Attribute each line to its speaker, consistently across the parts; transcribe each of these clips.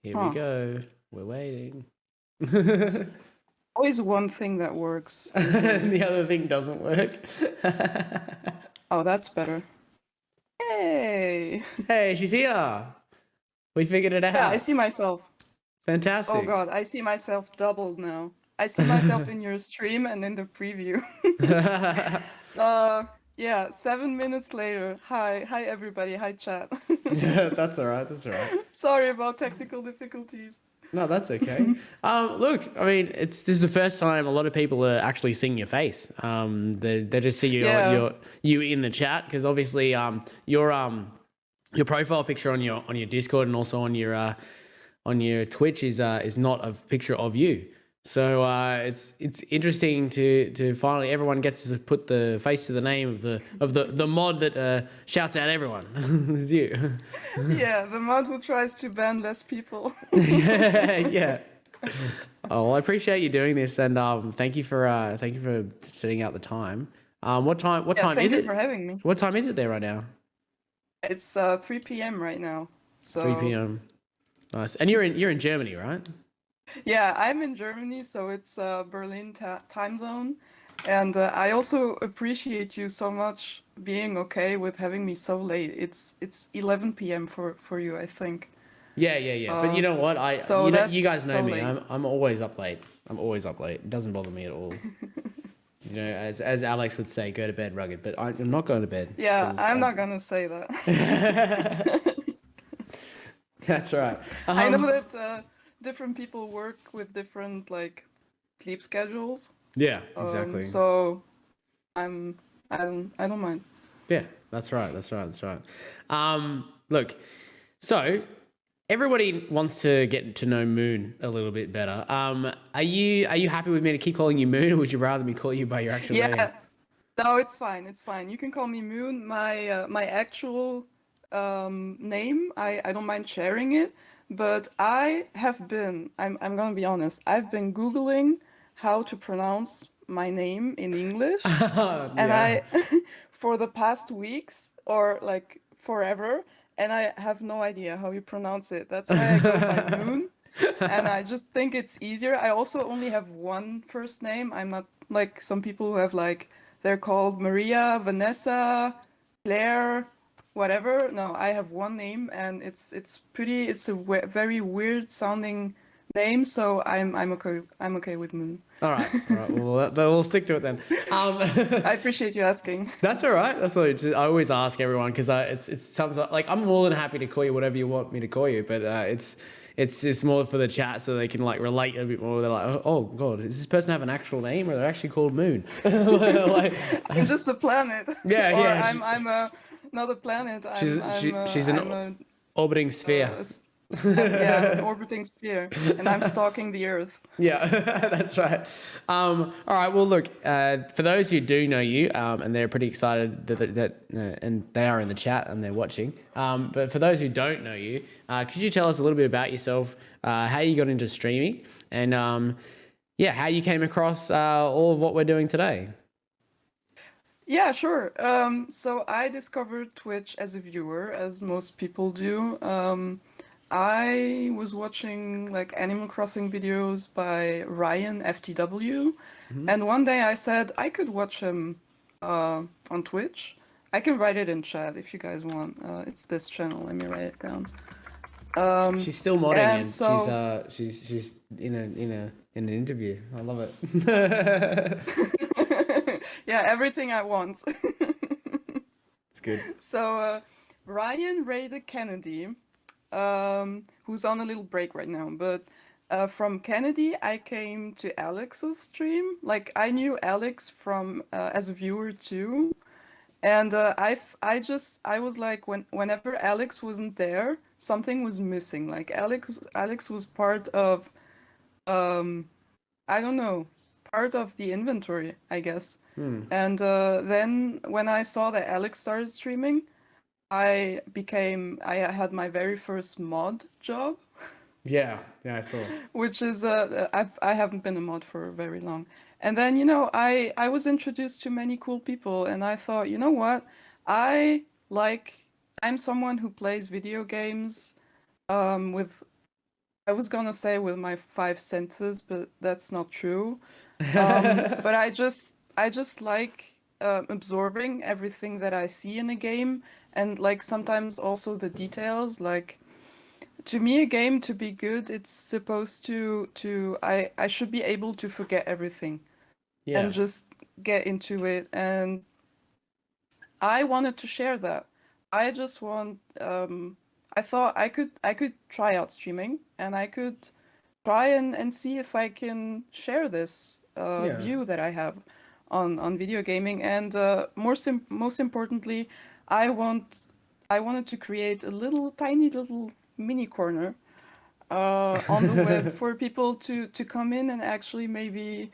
Speaker 1: Here we
Speaker 2: Huh.
Speaker 1: go. We're waiting.
Speaker 2: It's always one thing that works usually.
Speaker 1: The other thing doesn't work.
Speaker 2: Oh, that's better. Hey.
Speaker 1: Hey, she's here. We figured it
Speaker 2: Yeah, I
Speaker 1: out.
Speaker 2: see myself. Oh
Speaker 1: Fantastic.
Speaker 2: God, I see myself doubled now. I see myself in your stream and in the preview. Uh, yeah, 7 minutes later. Hi everybody. Hi chat.
Speaker 1: Yeah, that's all right. That's all right.
Speaker 2: Sorry about technical difficulties.
Speaker 1: No, that's okay. Look, I mean, this is the first time a lot of people are actually seeing your face. They just see
Speaker 2: Yeah,
Speaker 1: you in the chat because obviously your profile picture on your Discord and also on your Twitch is not a picture of you. So it's interesting to finally everyone gets to put the face to the name of the mod that shouts out everyone. It's you.
Speaker 2: yeah, the mod who tries to ban less people.
Speaker 1: Yeah, yeah. Oh, well, I appreciate you doing this, and thank you for setting out the time. What
Speaker 2: Yeah,
Speaker 1: time is
Speaker 2: thank you
Speaker 1: it?
Speaker 2: for having me.
Speaker 1: What time is it there right now?
Speaker 2: It's 3 p.m. right now.
Speaker 1: 3
Speaker 2: So,
Speaker 1: p.m. Nice. And you're in Germany, right?
Speaker 2: yeah, I'm in Germany, so it's Berlin time zone. And I also appreciate you so much being okay with having me so late. It's 11 p.m. for you, I think.
Speaker 1: Yeah, yeah, yeah. But you
Speaker 2: Uh,
Speaker 1: know what?
Speaker 2: so
Speaker 1: You
Speaker 2: that's
Speaker 1: guys know
Speaker 2: so
Speaker 1: me.
Speaker 2: late.
Speaker 1: I'm always up late. I'm always up late. It doesn't bother me at all. You know, as Alex would say, go to bed, rugged. But I'm not going to bed
Speaker 2: Yeah,
Speaker 1: because
Speaker 2: I'm not gonna say that.
Speaker 1: that's right.
Speaker 2: I know that different people work with different like sleep schedules.
Speaker 1: Yeah, exactly.
Speaker 2: So I'm I don't mind.
Speaker 1: Yeah, that's right. That's right. That's right. Look, so everybody wants to get to know Moon a little bit better. Are you happy with me to keep calling you Moon, or would you rather me call you by your actual name?
Speaker 2: Yeah, no, it's fine. It's fine. You can call me Moon. My actual name, I don't mind sharing it, but I have been, I'm gonna be honest, I've been Googling how to pronounce my name in English, and
Speaker 1: Yeah.
Speaker 2: I for the past weeks or like forever, and I have no idea how you pronounce it. That's why I go by Moon. And I just think it's easier. I also only have one first name. I'm not like some people who have like they're called Maria, Vanessa, Claire, whatever. No, I have one name, and it's a very weird sounding name. So I'm okay. I'm okay with Moon.
Speaker 1: All right. All right. Well, we'll stick to it then.
Speaker 2: I appreciate you asking.
Speaker 1: That's all right. That's all. I always ask everyone because it's something like I'm more than happy to call you whatever you want me to call you, but it's just more for the chat so they can like relate a bit more. They're like, oh God, does this person have an actual name or they're actually called Moon? Like,
Speaker 2: I'm just a planet,
Speaker 1: yeah,
Speaker 2: or
Speaker 1: yeah.
Speaker 2: I'm a not a planet.
Speaker 1: She's an
Speaker 2: I'm a
Speaker 1: orbiting sphere.
Speaker 2: uh, yeah, I'm an orbiting sphere, and I'm stalking the Earth.
Speaker 1: Yeah, that's right. All right. Well, look, for those who do know you, and they're pretty excited and they are in the chat and they're watching. But for those who don't know you, could you tell us a little bit about yourself, how you got into streaming, and yeah, how you came across all of what we're doing today?
Speaker 2: Yeah, sure. So I discovered Twitch as a viewer, as most people do. I was watching like Animal Crossing videos by Ryan FTW,
Speaker 1: Hmm.
Speaker 2: and one day I said I could watch him on Twitch. I can write it in chat if you guys want. It's this channel. Let me write it down.
Speaker 1: She's still modding
Speaker 2: And
Speaker 1: and
Speaker 2: so
Speaker 1: she's in an interview. I love it.
Speaker 2: yeah, everything at once.
Speaker 1: It's good.
Speaker 2: So Ryan raided Kennedy, who's on a little break right now. But from Kennedy, I came to Alex's stream. Like I knew Alex from as a viewer too, and I was like whenever Alex wasn't there, something was missing. Like Alex was part of um, I don't know, part of the inventory, I guess.
Speaker 1: Hmm.
Speaker 2: And then when I saw that Alex started streaming, I had my very first mod job,
Speaker 1: Yeah, yeah, I saw.
Speaker 2: which is I haven't been a mod for very long. And then I was introduced to many cool people, and I thought, you know what, I like I'm someone who plays video games with I was gonna say with my 5 senses, but that's not true. But I just like absorbing everything that I see in a game, and like sometimes also the details. Like to me, a game to be good, it's supposed to I should be able to forget everything
Speaker 1: Yeah.
Speaker 2: and just get into it. And I wanted to share that. I just want I thought I could try out streaming, and I could try and see if I can share this
Speaker 1: Yeah.
Speaker 2: view that I have on video gaming. And most importantly, I want I wanted to create a little tiny little mini corner on the web for people to come in and actually maybe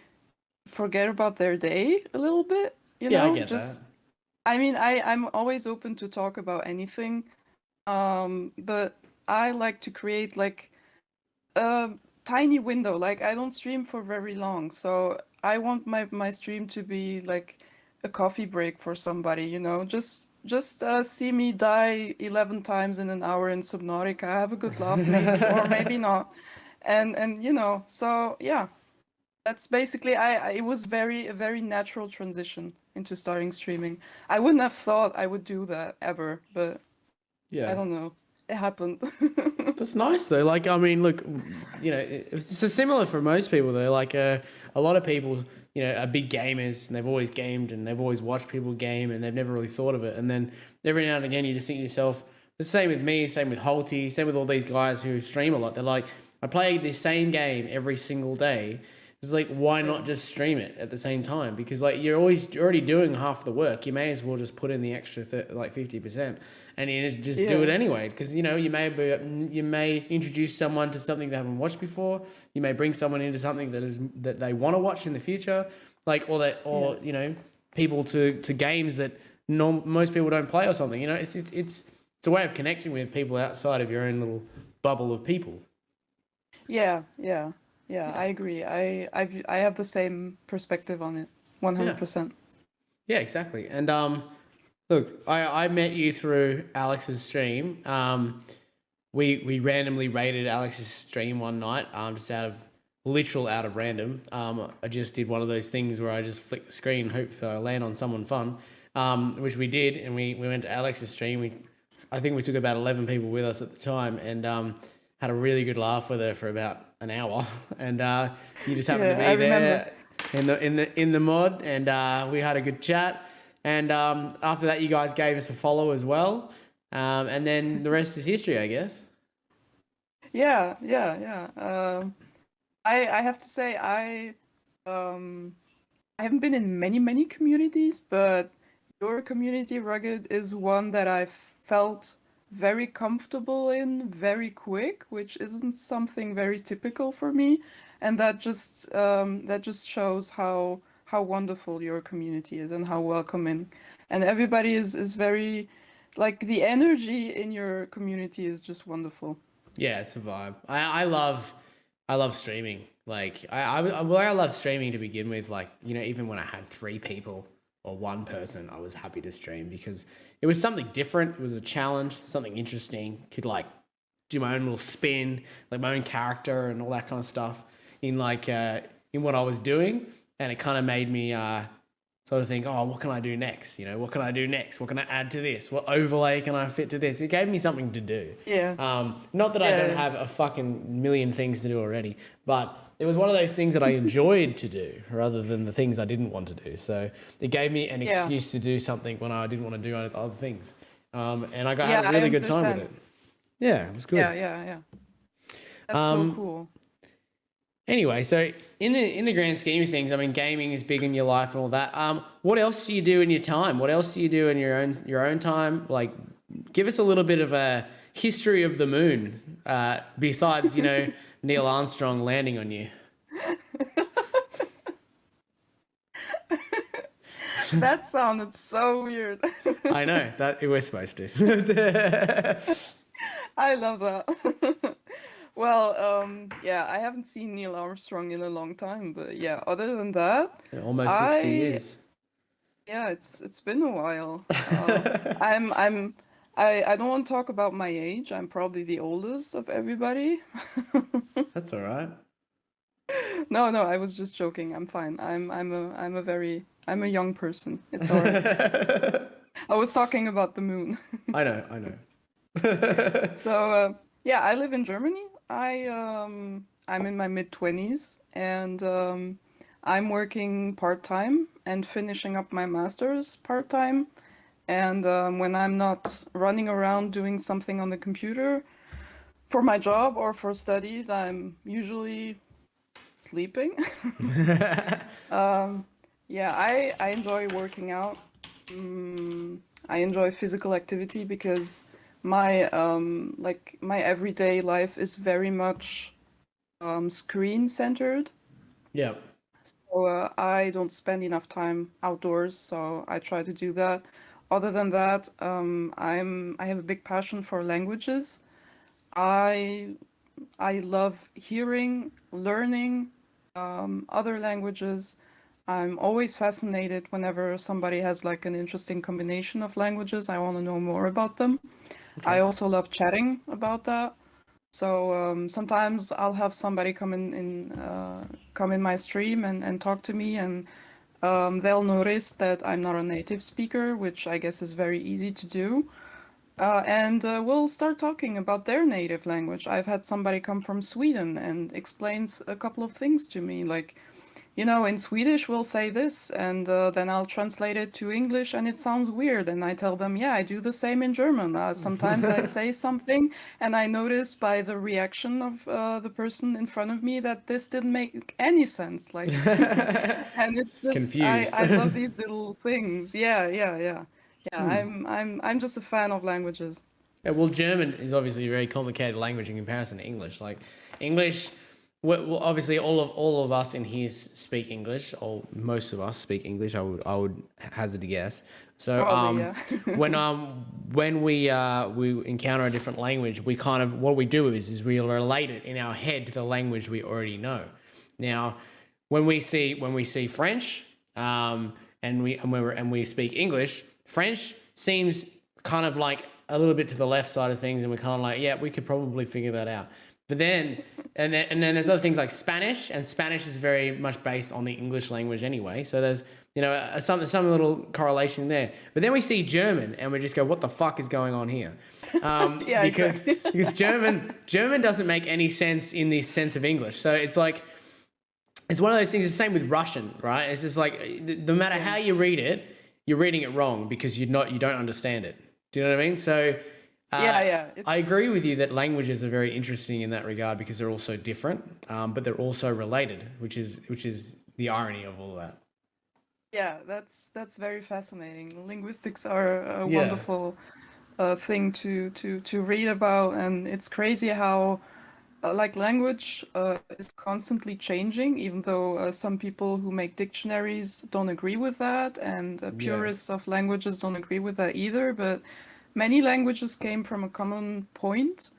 Speaker 2: forget about their day a little bit,
Speaker 1: Yeah, I get that.
Speaker 2: just I mean, I'm always open to talk about anything, but I like to create like a tiny window. Like I don't stream for very long, so I want my stream to be like a coffee break for somebody, just see me die 11 times in an hour in Subnautica, have a good laugh maybe, or maybe not. And so yeah, that's basically it was a very natural transition into starting streaming. I wouldn't have thought I would do that ever, but I
Speaker 1: Yeah.
Speaker 2: don't know. It happened.
Speaker 1: That's nice though. Like, I mean, look, it's similar for most people though. Like, a lot of people, are big gamers and they've always gamed and they've always watched people game and they've never really thought of it. And then every now and again, you just think to yourself, the same with me, same with Holty, same with all these guys who stream a lot. They're like, I play the same game every single day. It's like, why
Speaker 2: Yeah.
Speaker 1: not just stream it at the same time? Because like you're already doing half the work. You may as well just put in the extra 50%, and you just do it
Speaker 2: Yeah.
Speaker 1: anyway. Because you may introduce someone to something they haven't watched before. You may bring someone into something that they want to watch in the future, like or people to games that most people don't play or something. It's a way of connecting with people outside of your own little bubble of people.
Speaker 2: Yeah, yeah, yeah,
Speaker 1: Yeah.
Speaker 2: I agree. I have the same perspective on it,
Speaker 1: Yeah.
Speaker 2: 100%.
Speaker 1: Yeah, exactly. And look, I met you through Alex's stream. We randomly raided Alex's stream one night, just out of random. I just did one of those things where I just flick the screen, hope that I land on someone fun, which we did, and we went to Alex's stream. I think we took about 11 people with us at the time, and had a really good laugh with her for about an hour. And you just happened to
Speaker 2: Yeah, I
Speaker 1: be
Speaker 2: remember.
Speaker 1: there in the mod, and we had a good chat. And after that, you guys gave us a follow as well, and then the rest is history, I guess.
Speaker 2: Yeah, yeah, yeah. I have to say um I haven't been in many communities, but your community, Rugged, is one that I felt very comfortable in very quick, which isn't something very typical for me, and that just shows how wonderful your community is and how welcoming, and everybody is very, like, the energy in your community is just wonderful.
Speaker 1: Yeah, it's a vibe. I love streaming. Like I love streaming to begin with. Like even when I had three people or one person, I was happy to stream because it was something different. It was a challenge, something interesting. Could like do my own little spin, like my own character and all that kind of stuff in what I was doing, and it kind of made me sort of think, oh, what can I do next? What can I do next? What can I add to this? What overlay can I fit to this? It gave me something to do.
Speaker 2: Yeah,
Speaker 1: Not that I don't
Speaker 2: yeah,
Speaker 1: have a fucking million things to do already, but it was one of those things that I enjoyed to do rather than the things I didn't want to do. So it gave me an
Speaker 2: yeah,
Speaker 1: excuse to do something when I didn't want to do other things. And I had
Speaker 2: yeah.
Speaker 1: a
Speaker 2: I
Speaker 1: really good time with
Speaker 2: understand.
Speaker 1: it. Yeah, it was
Speaker 2: Yeah,
Speaker 1: good.
Speaker 2: yeah, yeah. That's so
Speaker 1: Um,
Speaker 2: cool.
Speaker 1: Anyway, so in the grand scheme of things, I mean, gaming is big in your life and all that. What else do you do in your time? What else do you do in your own time? Like, give us a little bit of a history of the moon, besides Neil Armstrong landing on you.
Speaker 2: That sounded so weird.
Speaker 1: I know that it was supposed to.
Speaker 2: I love that. Well, yeah, I haven't seen Neil Armstrong in a long time, but yeah, other than that,
Speaker 1: Almost 60
Speaker 2: I
Speaker 1: years.
Speaker 2: yeah, it's been a while. I'm I don't want to talk about my age. I'm probably the oldest of everybody.
Speaker 1: That's all right.
Speaker 2: No, no, I was just joking. I'm fine. I'm a young person. It's all right. I was talking about the moon.
Speaker 1: I know.
Speaker 2: So yeah, I live in Germany. I'm in my mid-20s, and I'm working part-time and finishing up my master's part-time. And when I'm not running around doing something on the computer for my job or for studies, I'm usually sleeping. Yeah, I enjoy working out. I enjoy physical activity because my like my everyday life is very much screen centered.
Speaker 1: Yeah.
Speaker 2: So I don't spend enough time outdoors, so I try to do that. Other than that, I have a big passion for languages. I I love hearing, learning other languages. I'm always fascinated whenever somebody has like an interesting combination of languages. I want to know more about them. I
Speaker 1: Okay.
Speaker 2: also love chatting about that. So sometimes I'll have somebody come in my stream and talk to me, and they'll notice that I'm not a native speaker, which I guess is very easy to do. And we'll start talking about their native language. I've had somebody come from Sweden and explains a couple of things to me, like, in Swedish we'll say this, and then I'll translate it to English, and it sounds weird. And I tell them, yeah, I do the same in German. Sometimes I say something, and I notice by the reaction of the person in front of me that this didn't make any sense. Like, and it's
Speaker 1: It's
Speaker 2: just
Speaker 1: confused.
Speaker 2: I love these little things. Yeah, yeah, yeah, yeah.
Speaker 1: Hmm.
Speaker 2: I'm just a fan of languages.
Speaker 1: Yeah, well, German is obviously a very complicated language in comparison to English. Like English, well, obviously all of us in here speak English, or most of us speak English. I would hazard a guess. So
Speaker 2: Probably, yeah.
Speaker 1: when we encounter a different language, we kind of what we do is we relate it in our head to the language we already know. Now, when we see French, and we speak English, French seems kind of like a little bit to the left side of things, and we're kind of like, yeah, we could probably figure that out. But then, and then there's other things like Spanish, and Spanish is very much based on the English language anyway. So there's some little correlation there. But then we see German, and we just go, what the fuck is going on here?
Speaker 2: Yeah,
Speaker 1: because
Speaker 2: exactly.
Speaker 1: because German doesn't make any sense in the sense of English. So it's like it's one of those things. It's the same with Russian, right? It's just like no matter how you read it, you're reading it wrong because you don't understand it. Do you know what I mean? So
Speaker 2: Yeah, yeah.
Speaker 1: I
Speaker 2: It's
Speaker 1: agree with you that languages are very interesting in that regard because they're all so different, but they're also related, which is the irony of all that.
Speaker 2: Yeah, that's very fascinating. Linguistics are a
Speaker 1: Yeah.
Speaker 2: wonderful thing to read about, and it's crazy how like language is constantly changing, even though some people who make dictionaries don't agree with that, and
Speaker 1: Yeah.
Speaker 2: purists of languages don't agree with that either. But many languages came from a common point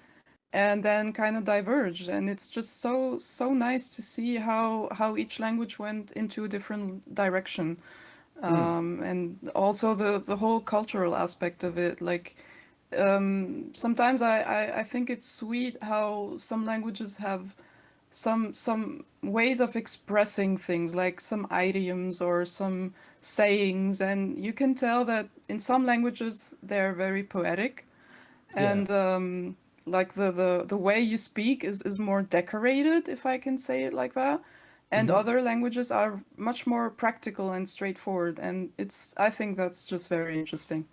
Speaker 2: and then kind of diverged, and it's just so nice to see how each language went into a different direction. And also the whole cultural aspect of it, like sometimes I think it's sweet how some languages have some ways of expressing things, like some idioms or some sayings, and you can tell that in some languages they're very poetic,
Speaker 1: Yeah.
Speaker 2: and like the way you speak is more decorated, if I can say it like that. And other languages are much more practical and straightforward, and I think that's just very interesting.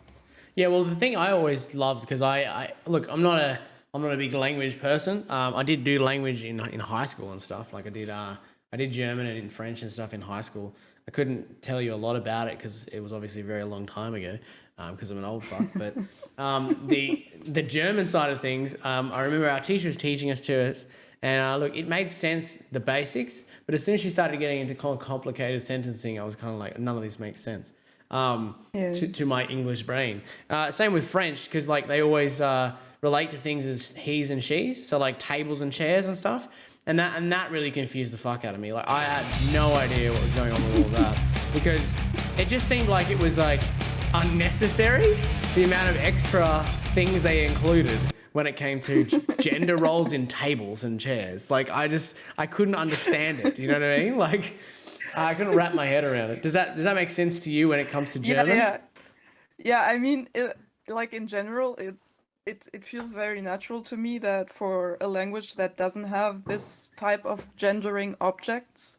Speaker 1: Yeah, well, the thing I always loved because I look, I'm not a big language person. I did do language in high school and stuff. Like I did German and in French and stuff in high school. I couldn't tell you a lot about it because it was obviously a very long time ago. Because I'm an old fuck. But the German side of things, I remember our teacher was teaching us to us, and look, it made sense the basics. But as soon as she started getting into complicated sentencing, I was kind of like, none of this makes sense.
Speaker 2: Yeah.
Speaker 1: To my English brain. Same with French, because like they always relate to things as he's and she's, so like tables and chairs and stuff, and that really confused the fuck out of me. Like I had no idea what was going on with all that because it just seemed like it was like unnecessary. The amount of extra things they included when it came to gender roles in tables and chairs. Like I couldn't understand it. You know what I mean? Like I couldn't wrap my head around it. Does that make sense to you when it comes to
Speaker 2: Yeah,
Speaker 1: German?
Speaker 2: yeah. I mean, like in general, it feels very natural to me that for a language that doesn't have this type of gendering objects,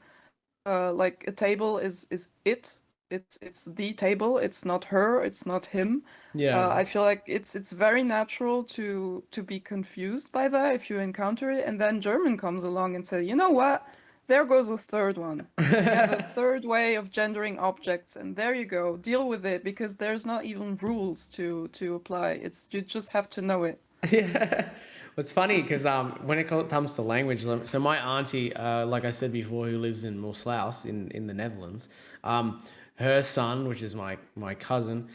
Speaker 2: like a table is it. It's the table. It's not her. It's not him.
Speaker 1: Yeah.
Speaker 2: I feel like it's very natural to be confused by that if you encounter it, and then German comes along and say, you know what? There goes a third one. We have a third way of gendering objects, and there you go. Deal with it because there's not even rules to apply. It's you just have to know it.
Speaker 1: Yeah. It's funny because when it comes to language, so my auntie, like I said before, who lives in Moorsluis in the Netherlands, her son, which is my cousin,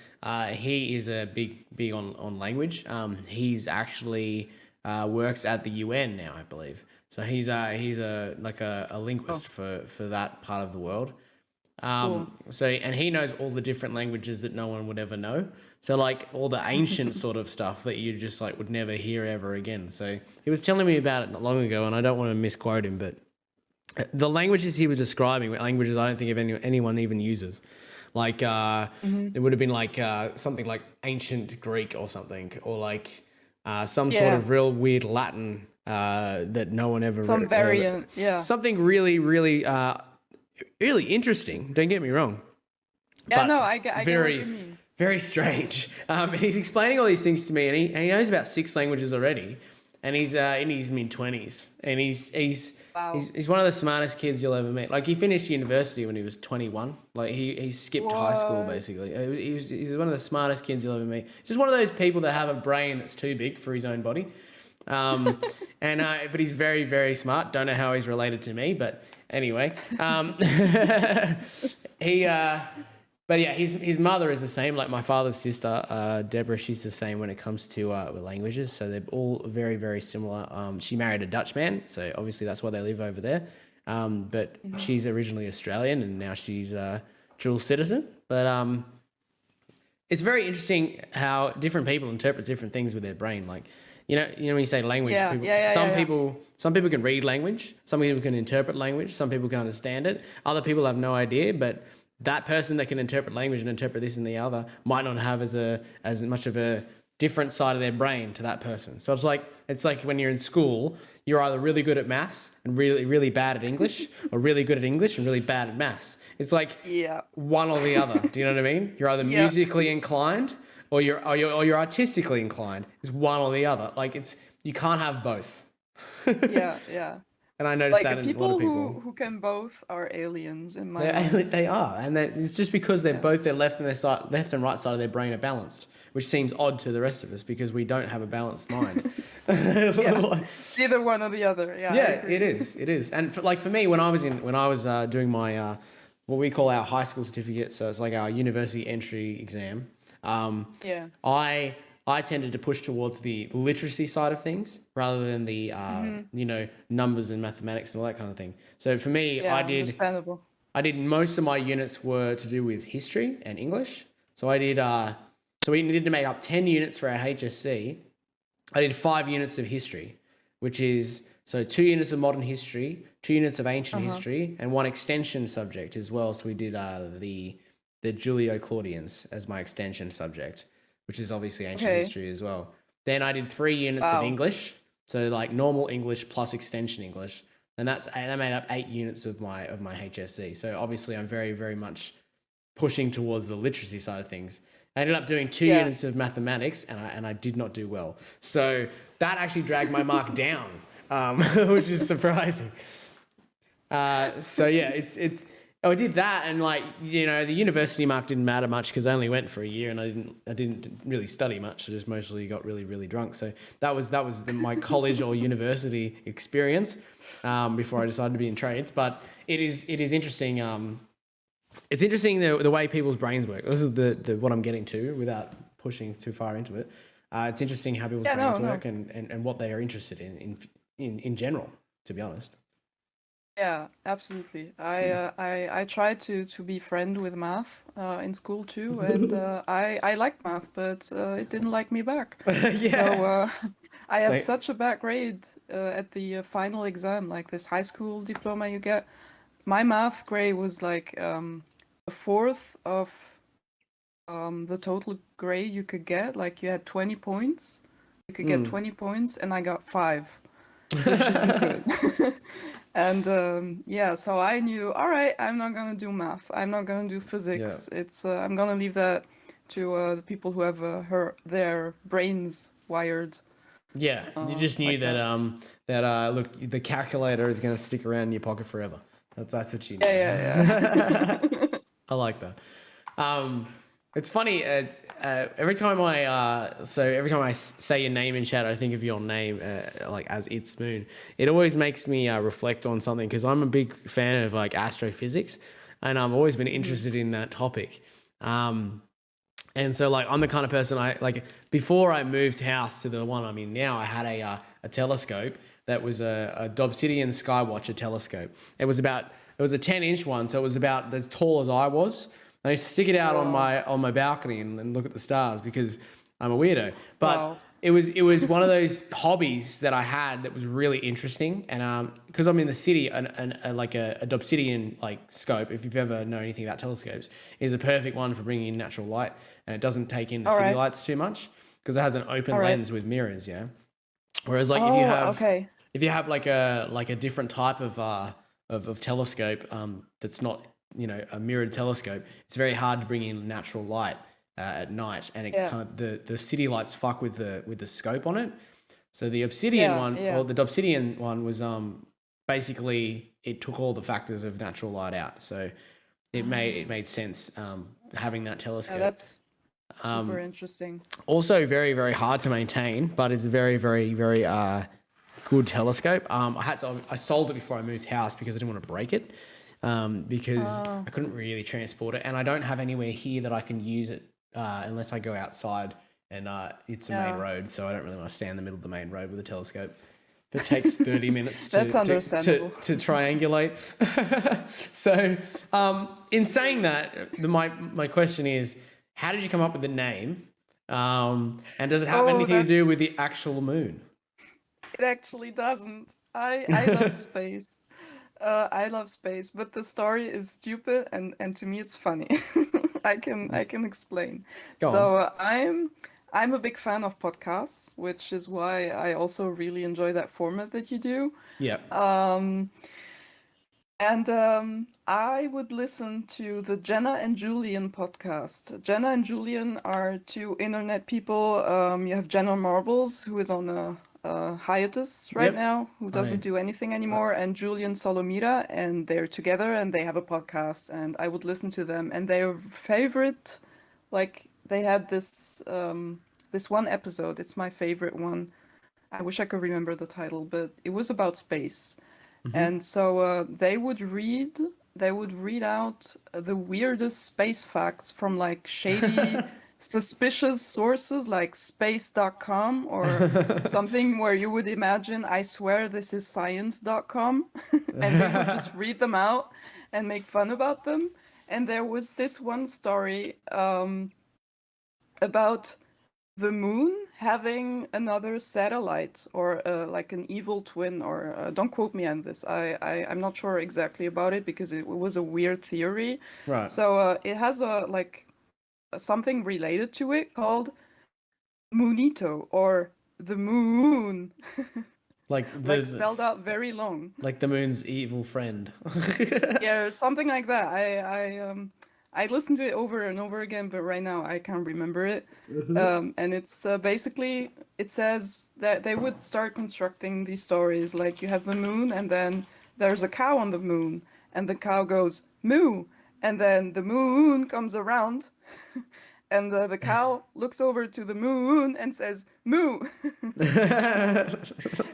Speaker 1: he is a big on language. He's actually works at the UN now, I believe. So he's a like a linguist for that part of the world.
Speaker 2: Cool.
Speaker 1: So and he knows all the different languages that no one would ever know. So like all the ancient sort of stuff that you just like would never hear ever again. So he was telling me about it not long ago, and I don't want to misquote him, but the languages he was describing were languages I don't think anyone even uses. Like it would have been like something like ancient Greek or something, or like some sort
Speaker 2: Yeah.
Speaker 1: of real weird Latin that no one ever
Speaker 2: Some variant. Yeah.
Speaker 1: something really really interesting. Don't get me wrong.
Speaker 2: Yeah.
Speaker 1: But
Speaker 2: No, I get what
Speaker 1: very
Speaker 2: you mean.
Speaker 1: very strange. And he's explaining all these things to me, and he knows about 6 languages already, and he's in his mid-20s, and
Speaker 2: Wow.
Speaker 1: he's one of the smartest kids you'll ever meet. Like he finished university when he was 21. Like he skipped high school
Speaker 2: What?
Speaker 1: basically. He's one of the smartest kids you'll ever meet. Just one of those people that have a brain that's too big for his own body. But he's very very smart. Don't know how he's related to me, but anyway, he. But yeah, his mother is the same. Like my father's sister, Deborah, she's the same when it comes to languages. So they're all very, very similar. She married a Dutch man, so obviously that's why they live over there. But she's originally Australian, and now she's dual citizen. But it's very interesting how different people interpret different things with their brain. Like, you know when you say language,
Speaker 2: Yeah,
Speaker 1: people,
Speaker 2: yeah,
Speaker 1: some
Speaker 2: yeah.
Speaker 1: people can read language, some people can interpret language, some people can understand it. Other people have no idea, but that person that can interpret language and interpret this and the other might not have as much of a different side of their brain to that person. So it's like when you're in school, you're either really good at maths and really really bad at English, or really good at English and really bad at maths. It's like
Speaker 2: Yeah.
Speaker 1: one or the other. Do you know what I mean? You're either
Speaker 2: Yeah.
Speaker 1: musically inclined or you're artistically inclined. It's one or the other. Like you can't have both.
Speaker 2: Yeah. Yeah.
Speaker 1: And I noticed
Speaker 2: Like
Speaker 1: that
Speaker 2: the
Speaker 1: in a lot
Speaker 2: people
Speaker 1: of people.
Speaker 2: who can both are aliens in my mind.
Speaker 1: They are, and it's just because they're both their left and right side of their brain are balanced, which seems odd to the rest of us because we don't have a balanced mind.
Speaker 2: Yeah. It's either one or the other. Yeah. I
Speaker 1: Yeah,
Speaker 2: agree.
Speaker 1: it is. And for me, when I was doing my what we call our high school certificate, so it's like our university entry exam.
Speaker 2: Yeah.
Speaker 1: I tended to push towards the literacy side of things rather than the numbers and mathematics and all that kind of thing. So for me,
Speaker 2: Yeah. Understandable.
Speaker 1: I did most of my units were to do with history and English. So I did so we needed to make up 10 units for our HSC. I did 5 units of history, which is so 2 units of modern history, 2 units of ancient history, and 1 extension subject as well. So we did the Julio-Claudians as my extension subject, which is obviously ancient
Speaker 2: Okay.
Speaker 1: history as well. Then I did 3 units of
Speaker 2: Wow.
Speaker 1: English, so like normal English plus extension English, and that made up 8 units of my HSC. So obviously I'm very very much pushing towards the literacy side of things. I ended up doing 2
Speaker 2: Yeah.
Speaker 1: units of mathematics, and I did not do well. So that actually dragged my mark down, which is surprising. So yeah, I did that, and the university mark didn't matter much because I only went for a year, and I didn't really study much. I just mostly got really really drunk. So that was my college or university experience before I decided to be in trades. But it is interesting. It's interesting the way people's brains work. This is the what I'm getting to without pushing too far into it. It's interesting how people's brains work and what they are interested in general. To be honest.
Speaker 2: Yeah, absolutely. I tried to be friend with math in school too, and I liked math, but it didn't like me back. So
Speaker 1: Yeah.
Speaker 2: I had
Speaker 1: Like,
Speaker 2: such a bad grade at the final exam, like this high school diploma you get. My math grade was like a fourth of the total grade you could get. Like you had 20 points, you could get
Speaker 1: mm.
Speaker 2: 20 points, and I got 5, which isn't good. And yeah, so I knew, all right, I'm not gonna do math. I'm not gonna do
Speaker 1: Yeah.
Speaker 2: physics. It's I'm gonna leave that to the people who have their brains wired
Speaker 1: Yeah. You just knew
Speaker 2: like
Speaker 1: that
Speaker 2: that.
Speaker 1: look, the calculator is going to stick around in your pocket forever. That's what you
Speaker 2: Yeah,
Speaker 1: knew.
Speaker 2: yeah, yeah.
Speaker 1: I like that. It's funny. It's every time I say your name in chat, I think of your name like as It's Moon. It always makes me reflect on something because I'm a big fan of like astrophysics, and I've always been
Speaker 2: Mhm.
Speaker 1: interested in that topic. And so like I'm the kind of person I like before I moved house to the one I'm in now, I had a telescope that was a Dobsidian Skywatcher telescope. It was a 10-inch one, so it was about as tall as I was. I used to stick it out
Speaker 2: Wow,
Speaker 1: on my balcony and look at the stars because I'm a weirdo. But
Speaker 2: wow.
Speaker 1: it was one of those hobbies that I had that was really interesting, and because I'm in the city, like a Dobsidian like scope, if you've ever known anything about telescopes, is a perfect one for bringing in natural light, and it doesn't take in the
Speaker 2: All
Speaker 1: city
Speaker 2: right,
Speaker 1: lights too much because it has an
Speaker 2: all
Speaker 1: open
Speaker 2: right.
Speaker 1: lens with mirrors. Yeah. Whereas like
Speaker 2: Oh, okay.
Speaker 1: if you have like a different type of telescope that's not a mirrored telescope, it's very hard to bring in natural light at night, and it
Speaker 2: Yeah,
Speaker 1: kind of the city lights fuck with the scope on it. So the obsidian
Speaker 2: yeah,
Speaker 1: one or
Speaker 2: yeah.
Speaker 1: the Dobsidian one was basically it took all the factors of natural light out, so it
Speaker 2: Ah,
Speaker 1: made sense having that
Speaker 2: yeah,
Speaker 1: telescope.
Speaker 2: that's super interesting.
Speaker 1: Also very very hard to maintain, but it's very very very good telescope. I sold it before I moved house because I didn't want to break it, because
Speaker 2: Oh,
Speaker 1: I couldn't really transport it, and I don't have anywhere here that I can use it unless I go outside, and it's a main
Speaker 2: yeah,
Speaker 1: road, so I don't really want to stand in the middle of the main road with a telescope. That takes 30 minutes
Speaker 2: that's understandable.
Speaker 1: to triangulate. So, in saying that, my question is, how did you come up with the name? And does it have
Speaker 2: Oh,
Speaker 1: anything to do
Speaker 2: that's
Speaker 1: with the actual moon?
Speaker 2: it actually doesn't. I love space. I love space, but the story is stupid and to me it's funny. I can explain.
Speaker 1: Go on.
Speaker 2: So I'm a big fan of podcasts, which is why I also really enjoy that format that you do.
Speaker 1: Yeah.
Speaker 2: Um, and I would listen to the Jenna and Julian podcast. Jenna and Julian are two internet people. You have Jenna Marbles, who is on a hiatus right
Speaker 1: Yep.
Speaker 2: now, who doesn't
Speaker 1: I.
Speaker 2: do anything
Speaker 1: Uh,
Speaker 2: anymore, and Julian Solomira, and they're together and they have a podcast. And I would listen to them. And their favorite, like they had this one episode. It's my favorite one. I wish I could remember the title, but it was about space.
Speaker 1: mhm.
Speaker 2: And so they would read out the weirdest space facts from like shady, suspicious sources like space.com or something where you would imagine, I swear this is science.com. And they would just read them out and make fun about them. And there was this one story about the moon having another satellite or like an evil twin or don't quote me on this. I'm not sure exactly about it because it was a weird theory.
Speaker 1: Right.
Speaker 2: So it has a like something related to it called Moonito or the moon,
Speaker 1: Like
Speaker 2: like spelled out very long.
Speaker 1: like the moon's evil friend.
Speaker 2: Yeah, something like that. I listened to it over and over again, but right now I can't remember it. And it's basically it says that they would start constructing these stories like you have the moon, and then there's a cow on the moon, and the cow goes moo, and then the moon comes around, and the cow looks over to the moon and says moo.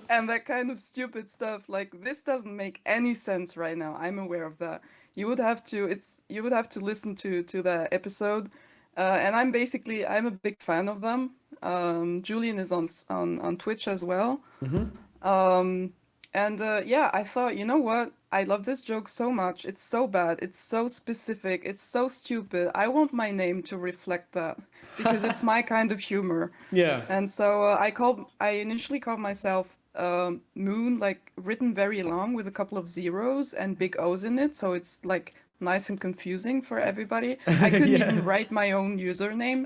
Speaker 2: And that kind of stupid stuff, like this doesn't make any sense right now. I'm aware of that. You would have to listen to that episode. And I'm a big fan of them. Julian is on Twitch as well.
Speaker 1: Mhm.
Speaker 2: um And yeah, I thought, you know what? I love this joke so much. It's so bad. It's so specific. It's so stupid. I want my name to reflect that because it's my kind of humor.
Speaker 1: Yeah.
Speaker 2: And so I initially called myself Moon, like written very long with a couple of zeros and big O's in it. So it's like nice and confusing for everybody. I couldn't
Speaker 1: Yeah.
Speaker 2: even write my own username.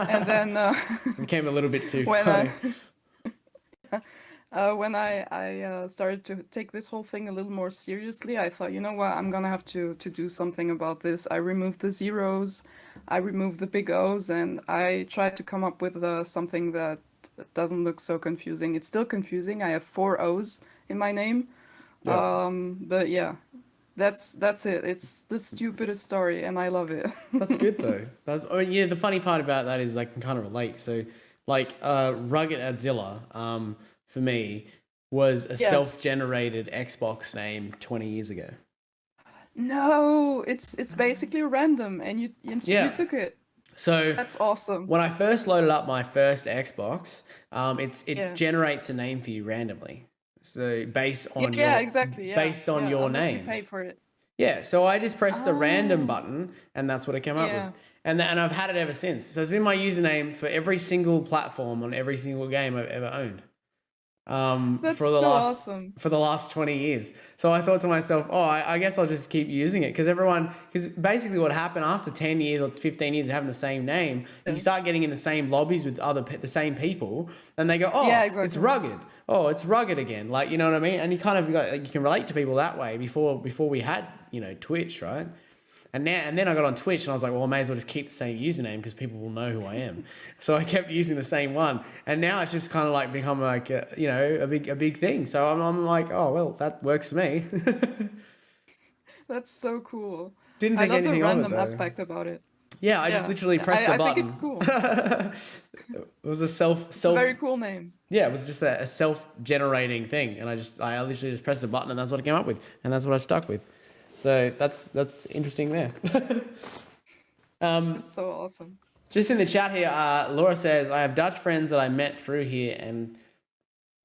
Speaker 2: And then
Speaker 1: Became a little bit too
Speaker 2: when
Speaker 1: funny.
Speaker 2: when I started to take this whole thing a little more seriously, I thought, you know what, I'm gonna have to do something about this. I removed the zeros, I removed the big O's, and I tried to come up with something that doesn't look so confusing. It's still confusing. I have four O's in my name,
Speaker 1: Yeah.
Speaker 2: but yeah, that's it. It's the stupidest story, and I love it.
Speaker 1: That's good though. Yeah, the funny part about that is I can kind of relate. So like Rugged at Zilla, for me was a
Speaker 2: Yeah.
Speaker 1: self-generated Xbox name 20 years ago.
Speaker 2: No, it's basically random, and you
Speaker 1: Yeah.
Speaker 2: took it.
Speaker 1: So
Speaker 2: That's awesome.
Speaker 1: when I first loaded up my first Xbox, it
Speaker 2: Yeah.
Speaker 1: generates a name for you randomly. So
Speaker 2: Yeah, exactly. Yeah.
Speaker 1: based on
Speaker 2: Yeah.
Speaker 1: your
Speaker 2: Unless you
Speaker 1: name.
Speaker 2: pay for it.
Speaker 1: Yeah, so I just pressed the random
Speaker 2: Oh,
Speaker 1: button, and that's what it came up
Speaker 2: yeah.
Speaker 1: with. And I've had it ever since. So it's been my username for every single platform on every single game I've ever owned.
Speaker 2: That's
Speaker 1: For the
Speaker 2: so
Speaker 1: last
Speaker 2: awesome.
Speaker 1: 20 years. So I thought to myself, oh, I guess I'll just keep using it because basically what happened after 10 years or 15 years of having the same name, you
Speaker 2: Yeah.
Speaker 1: start getting in the same lobbies with the same people, and they go,
Speaker 2: Yeah,
Speaker 1: oh, it's
Speaker 2: exactly.
Speaker 1: rugged. Oh, it's rugged again. Like, you know what I mean? And you kind of you can relate to people that way before we had, Twitch, right? And then I got on Twitch and I was like, well, I may as well just keep the same username because people will know who I am. So I kept using the same one, and now it's just kind of like become like a big thing. So I'm like, oh well, that works for me.
Speaker 2: That's so cool.
Speaker 1: Didn't
Speaker 2: I
Speaker 1: think
Speaker 2: love the
Speaker 1: anything of it
Speaker 2: random
Speaker 1: though.
Speaker 2: aspect about it.
Speaker 1: Yeah, I just
Speaker 2: Yeah.
Speaker 1: literally
Speaker 2: Yeah.
Speaker 1: pressed the
Speaker 2: I think it's
Speaker 1: button.
Speaker 2: cool.
Speaker 1: It was a self
Speaker 2: It's a
Speaker 1: self
Speaker 2: very cool name.
Speaker 1: yeah, it was just a self-generating thing, and I literally just pressed the button, and that's what I came up with, and that's what I stuck with. So that's interesting there.
Speaker 2: That's so awesome.
Speaker 1: Just in the chat here, Laura says, I have Dutch friends that I met through here, and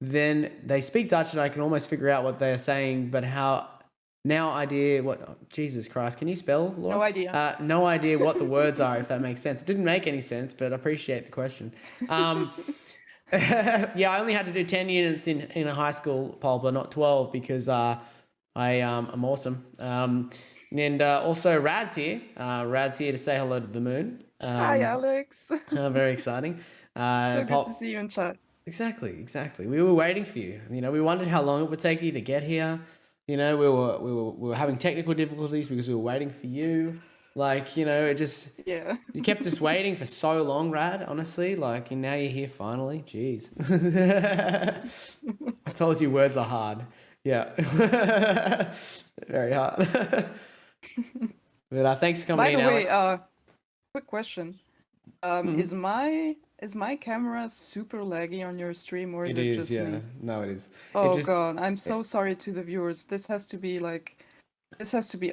Speaker 1: then they speak Dutch, and I can almost figure out what they're saying, but now idea what, oh, Jesus Christ, can you spell, Laura?
Speaker 2: No idea.
Speaker 1: No idea what the words are, if that makes sense. It didn't make any sense, but I appreciate the question. Yeah, I only had to do 10 units in a high school, Pulper, not 12, because I'm awesome. And also Rad's here. Rad's here to say hello to the moon.
Speaker 2: Hi, Alex.
Speaker 1: Very exciting.
Speaker 2: So good
Speaker 1: Pulp,
Speaker 2: to see you in chat.
Speaker 1: exactly. We were waiting for you. We wondered how long it would take you to get here. We were having technical difficulties because we were waiting for you. Like, it just
Speaker 2: Yeah.
Speaker 1: you kept us waiting for so long, Rad, honestly. Like, and now you're here finally. Jeez. I told you words are hard. Yeah. Very hard. But thanks for
Speaker 2: By
Speaker 1: coming
Speaker 2: the
Speaker 1: in,
Speaker 2: way,
Speaker 1: Alex.
Speaker 2: quick question.
Speaker 1: Mhm.
Speaker 2: Is my camera super laggy on your stream, or is
Speaker 1: It
Speaker 2: it
Speaker 1: is,
Speaker 2: just
Speaker 1: yeah.
Speaker 2: me?
Speaker 1: No, it is. It
Speaker 2: Oh
Speaker 1: just
Speaker 2: God, I'm
Speaker 1: it,
Speaker 2: so sorry to the viewers. This has to be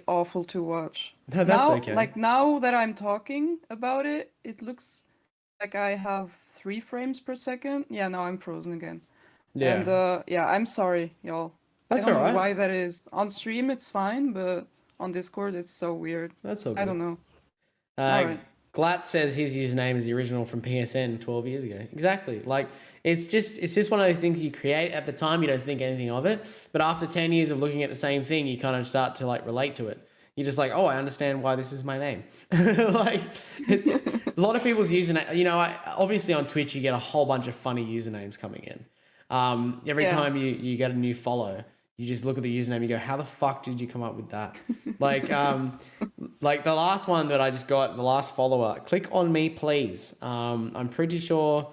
Speaker 2: awful to watch.
Speaker 1: no, that's okay.
Speaker 2: Now that I'm talking about it, it looks like I have 3 frames per second. Yeah, now I'm frozen again.
Speaker 1: Yeah.
Speaker 2: And yeah, I'm sorry, y'all. I
Speaker 1: That's
Speaker 2: don't
Speaker 1: all
Speaker 2: know
Speaker 1: right.
Speaker 2: why that is. On stream it's fine, but on Discord it's so weird.
Speaker 1: That's all
Speaker 2: I
Speaker 1: good.
Speaker 2: don't know. All
Speaker 1: Uh,
Speaker 2: right.
Speaker 1: Glatz says his username is the original from PSN 12 years ago. Exactly. Like it's just one of those things you create at the time. You don't think anything of it, but after 10 years of looking at the same thing, you kind of start to like relate to it. You're just like, oh, I understand why this is my name. Like a lot of people's username. Obviously on Twitch you get a whole bunch of funny usernames coming in. Every
Speaker 2: Yeah.
Speaker 1: time you get a new follow, you just look at the username. You go, how the fuck did you come up with that? Like the last one that I just got, the last follower, click on me, please. I'm pretty sure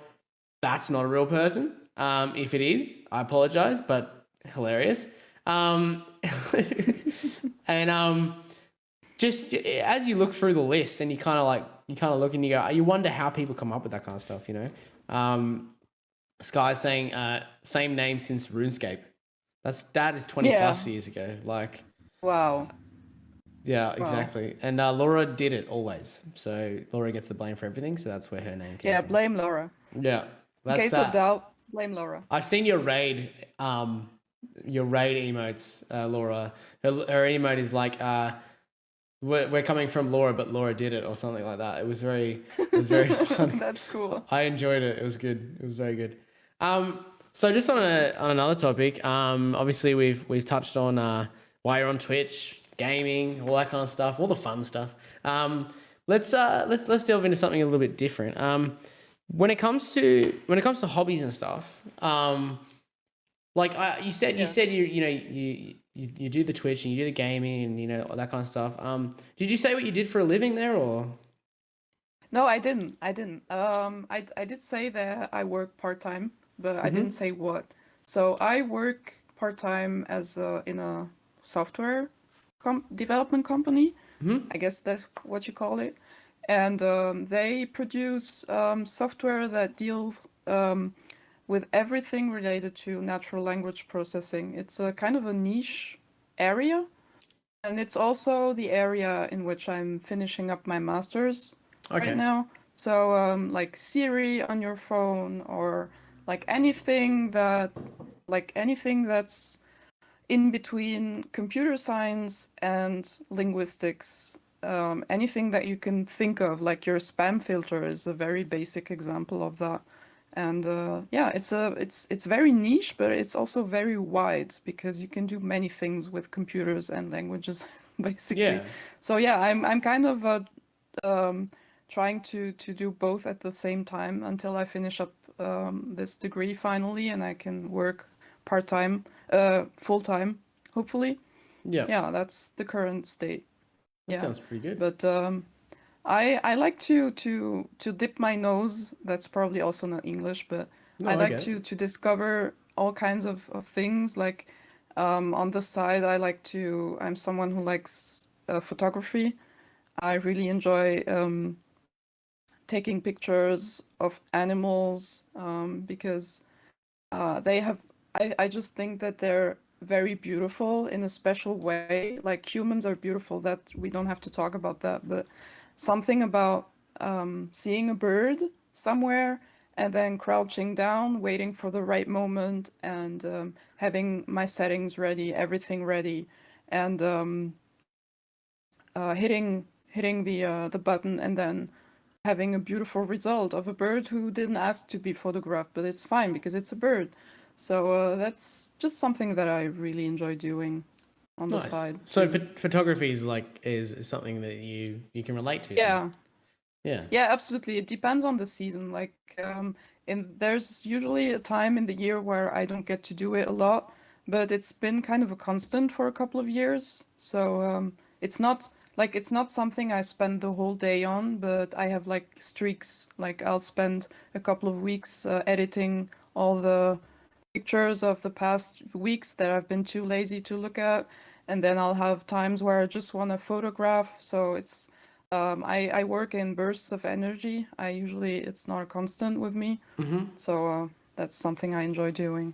Speaker 1: that's not a real person. If it is, I apologize, but hilarious. Um, and just as you look through the list and you kind of look and you go, you wonder how people come up with that kind of stuff, Sky's saying, same name since RuneScape. That is 20
Speaker 2: Yeah.
Speaker 1: plus years ago. Like,
Speaker 2: Wow.
Speaker 1: yeah,
Speaker 2: Wow.
Speaker 1: exactly. And Laura did it always. So Laura gets the blame for everything. So that's where her name came
Speaker 2: Yeah,
Speaker 1: from.
Speaker 2: blame Laura.
Speaker 1: Yeah.
Speaker 2: In
Speaker 1: That's
Speaker 2: case of doubt, blame Laura.
Speaker 1: I've seen your raid your raid emotes, Laura. Her emote is like, we're coming from Laura, but Laura did it, or something like that. It was very funny.
Speaker 2: That's cool.
Speaker 1: I enjoyed it. It was good. It was very good. So just on another topic, obviously we've touched on why you're on Twitch, gaming, all that kind of stuff, all the fun stuff. Let's delve into something a little bit different. When it comes to hobbies and stuff, like you said, you do the Twitch and you do the gaming and all that kind of stuff. Did you say what you did for a living there, or?
Speaker 2: No, I didn't. I did say that I work part-time, but I didn't say what. So I work part-time in a software development company. I guess that's what you call it. And they produce software that deals with everything related to natural language processing. It's a kind of a niche area, and it's also the area in which I'm finishing up my master's right now. So like Siri on your phone, or like anything that's in between computer science and linguistics. Anything that you can think of, like your spam filter is a very basic example of that. And yeah, it's very niche, but it's also very wide because you can do many things with computers and languages, basically.
Speaker 1: Yeah.
Speaker 2: So yeah, I'm kind of trying to do both at the same time until I finish up this degree finally, and I can work part-time, full-time, hopefully.
Speaker 1: Yeah.
Speaker 2: Yeah, that's the current state.
Speaker 1: That sounds pretty good.
Speaker 2: But I like to dip my nose. That's probably also not English, but
Speaker 1: No,
Speaker 2: I
Speaker 1: I
Speaker 2: like
Speaker 1: get it.
Speaker 2: to discover all kinds of things. Like on the side, I'm someone who likes photography. I really enjoy taking pictures of animals because I just think that they're very beautiful in a special way. Like humans are beautiful, that we don't have to talk about that, but something about seeing a bird somewhere and then crouching down, waiting for the right moment, and having my settings ready, everything ready, and hitting the button, and then having a beautiful result of a bird who didn't ask to be photographed, but it's fine because it's a bird. So that's just something that I really enjoy doing on the
Speaker 1: Nice.
Speaker 2: side.
Speaker 1: So photography is something that you can relate to.
Speaker 2: Yeah.
Speaker 1: Yeah.
Speaker 2: Yeah, absolutely. It depends on the season. Like, there's usually a time in the year where I don't get to do it a lot, but it's been kind of a constant for a couple of years. So it's not something I spend the whole day on, but I have like streaks. Like I'll spend a couple of weeks editing all the pictures of the past weeks that I've been too lazy to look at, and then I'll have times where I just want to photograph. So it's I work in bursts of energy. It's not a constant with me. So that's something I enjoy doing.